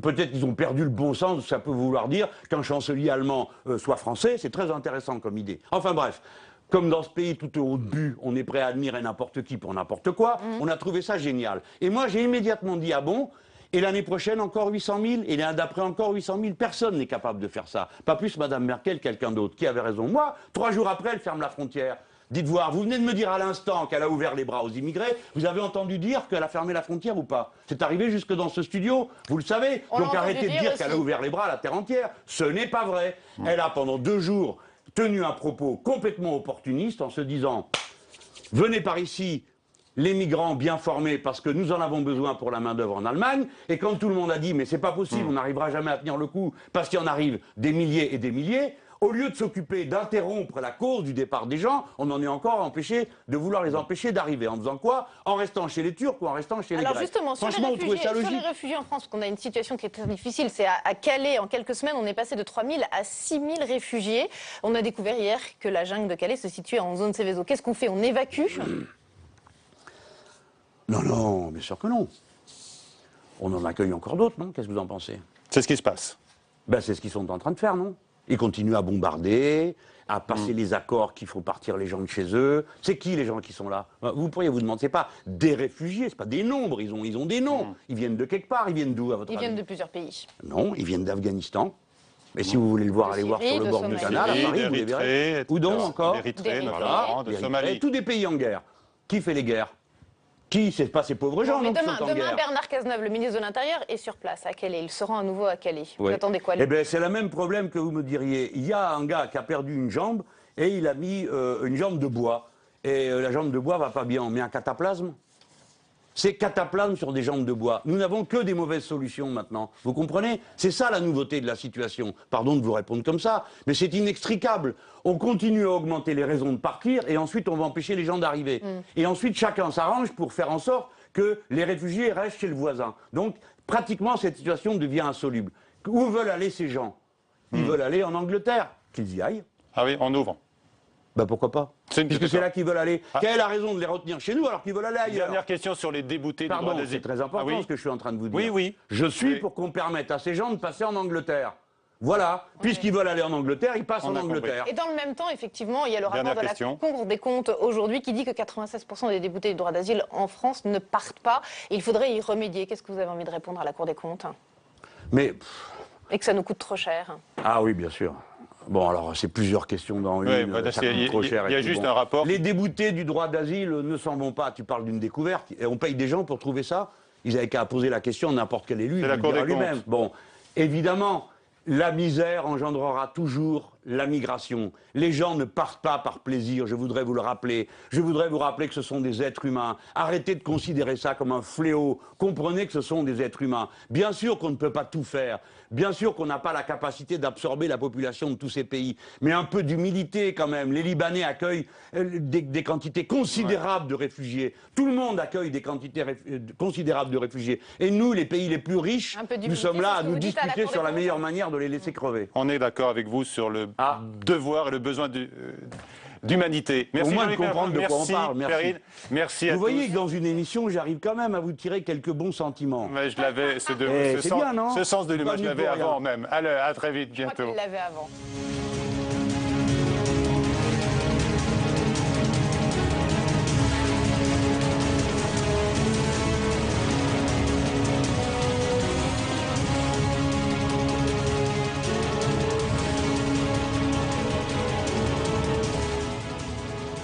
Peut-être qu'ils ont perdu le bon sens, ça peut vouloir dire qu'un chancelier allemand soit français. C'est très intéressant comme idée. Enfin bref. Comme dans ce pays tout au haut de but, on est prêt à admirer n'importe qui pour n'importe quoi, on a trouvé ça génial. Et moi, j'ai immédiatement dit « Ah bon ?» Et l'année prochaine, encore 800 000. Et l'année d'après, encore 800 000. Personne n'est capable de faire ça. Pas plus Mme Merkel, quelqu'un d'autre. Qui avait raison? Moi, 3 jours après, elle ferme la frontière. Dites voir, vous venez de me dire à l'instant qu'elle a ouvert les bras aux immigrés. Vous avez entendu dire qu'elle a fermé la frontière ou pas? C'est arrivé jusque dans ce studio, vous le savez. Donc arrêtez de dire qu'elle a ouvert les bras à la terre entière. Ce n'est pas vrai. Elle a pendant 2 jours tenu un propos complètement opportuniste en se disant « Venez par ici, les migrants bien formés, parce que nous en avons besoin pour la main-d'œuvre en Allemagne. » Et quand tout le monde a dit « Mais c'est pas possible, on n'arrivera jamais à tenir le coup, parce qu'il y en arrive des milliers et des milliers », au lieu de s'occuper d'interrompre la cause du départ des gens, on en est encore empêché de vouloir les empêcher d'arriver. En faisant quoi? En restant chez les Turcs ou en restant chez les Grecs. Alors justement, sur les réfugiés en France, parce qu'on a une situation qui est très difficile, c'est à Calais, en quelques semaines, on est passé de 3 000 à 6 000 réfugiés. On a découvert hier que la jungle de Calais se situait en zone Seveso. Qu'est-ce qu'on fait? On évacue? Non, non, bien sûr que non. On en accueille encore d'autres, non? Qu'est-ce que vous en pensez? C'est ce qui se passe. Ben, c'est ce qu'ils sont en train de faire, non? Ils continuent à bombarder, à passer les accords qu'il faut partir les gens de chez eux. C'est qui les gens qui sont là? Vous pourriez vous demander, c'est pas des réfugiés, c'est pas des nombres, ils ont des noms. Ils viennent de quelque part, ils viennent d'où à votre avis? Ils viennent de plusieurs pays. Non, ils viennent d'Afghanistan. Mais si vous voulez le voir, allez voir sur le bord du canal, à Paris, vous les verrez. Où donc encore? D'Érythrée, notamment, de Somalie. Tous des pays en guerre. Qui fait les guerres? Qui? C'est pas ces pauvres gens, mais qui sont en guerre. Demain, Bernard Cazeneuve, le ministre de l'Intérieur, est sur place à Calais. Il se rend à nouveau à Calais. Vous attendez quoi? Eh bien, c'est le même problème que vous me diriez. Il y a un gars qui a perdu une jambe et il a mis une jambe de bois. Et la jambe de bois va pas bien. On met un cataplasme. C'est cataplasme sur des jambes de bois. Nous n'avons que des mauvaises solutions maintenant. Vous comprenez? C'est ça la nouveauté de la situation. Pardon de vous répondre comme ça, mais c'est inextricable. On continue à augmenter les raisons de partir et ensuite on va empêcher les gens d'arriver. Et ensuite chacun s'arrange pour faire en sorte que les réfugiés restent chez le voisin. Donc pratiquement cette situation devient insoluble. Où veulent aller ces gens? Ils veulent aller en Angleterre. Qu'ils y aillent. Ah oui, on ouvre. Ben pourquoi pas? Puisque c'est là qu'ils veulent aller. Quelle est la raison de les retenir chez nous alors qu'ils veulent aller ailleurs? Dernière question sur les déboutés du droit d'asile. C'est très important ce que je suis en train de vous dire. Oui, oui. Je suis pour qu'on permette à ces gens de passer en Angleterre. Voilà. Puisqu'ils veulent aller en Angleterre, ils passent en Angleterre. Et dans le même temps, effectivement, il y a le rapport de la Cour des comptes aujourd'hui qui dit que 96% des déboutés du droit d'asile en France ne partent pas. Il faudrait y remédier. Qu'est-ce que vous avez envie de répondre à la Cour des comptes? Et que ça nous coûte trop cher. Ah oui, bien sûr. Bon, alors, c'est plusieurs questions dans une. Ça coûte trop cher. Il y a juste un rapport. Les déboutés du droit d'asile ne s'en vont pas. Tu parles d'une découverte. Et on paye des gens pour trouver ça. Ils n'avaient qu'à poser la question à n'importe quel élu. C'est la Cour des comptes. Lui-même. Bon, évidemment, la misère engendrera toujours la migration. Les gens ne partent pas par plaisir, je voudrais vous le rappeler. Je voudrais vous rappeler que ce sont des êtres humains. Arrêtez de considérer ça comme un fléau. Comprenez que ce sont des êtres humains. Bien sûr qu'on ne peut pas tout faire. Bien sûr qu'on n'a pas la capacité d'absorber la population de tous ces pays. Mais un peu d'humilité quand même. Les Libanais accueillent des quantités considérables de réfugiés. Tout le monde accueille des quantités considérables de réfugiés. Et nous, les pays les plus riches, nous sommes là à nous disputer sur la meilleure manière de les laisser crever. On est d'accord avec vous sur le devoir et le besoin d'humanité. Merci. Au moins de comprendre de quoi on parle. Merci. Perrine. Merci à tous. Vous voyez que dans une émission, j'arrive quand même à vous tirer quelques bons sentiments. Mais je l'avais, ce sens de l'humain, je l'avais avant même. Allez, à très vite, bientôt. Je crois qu'il l'avait avant.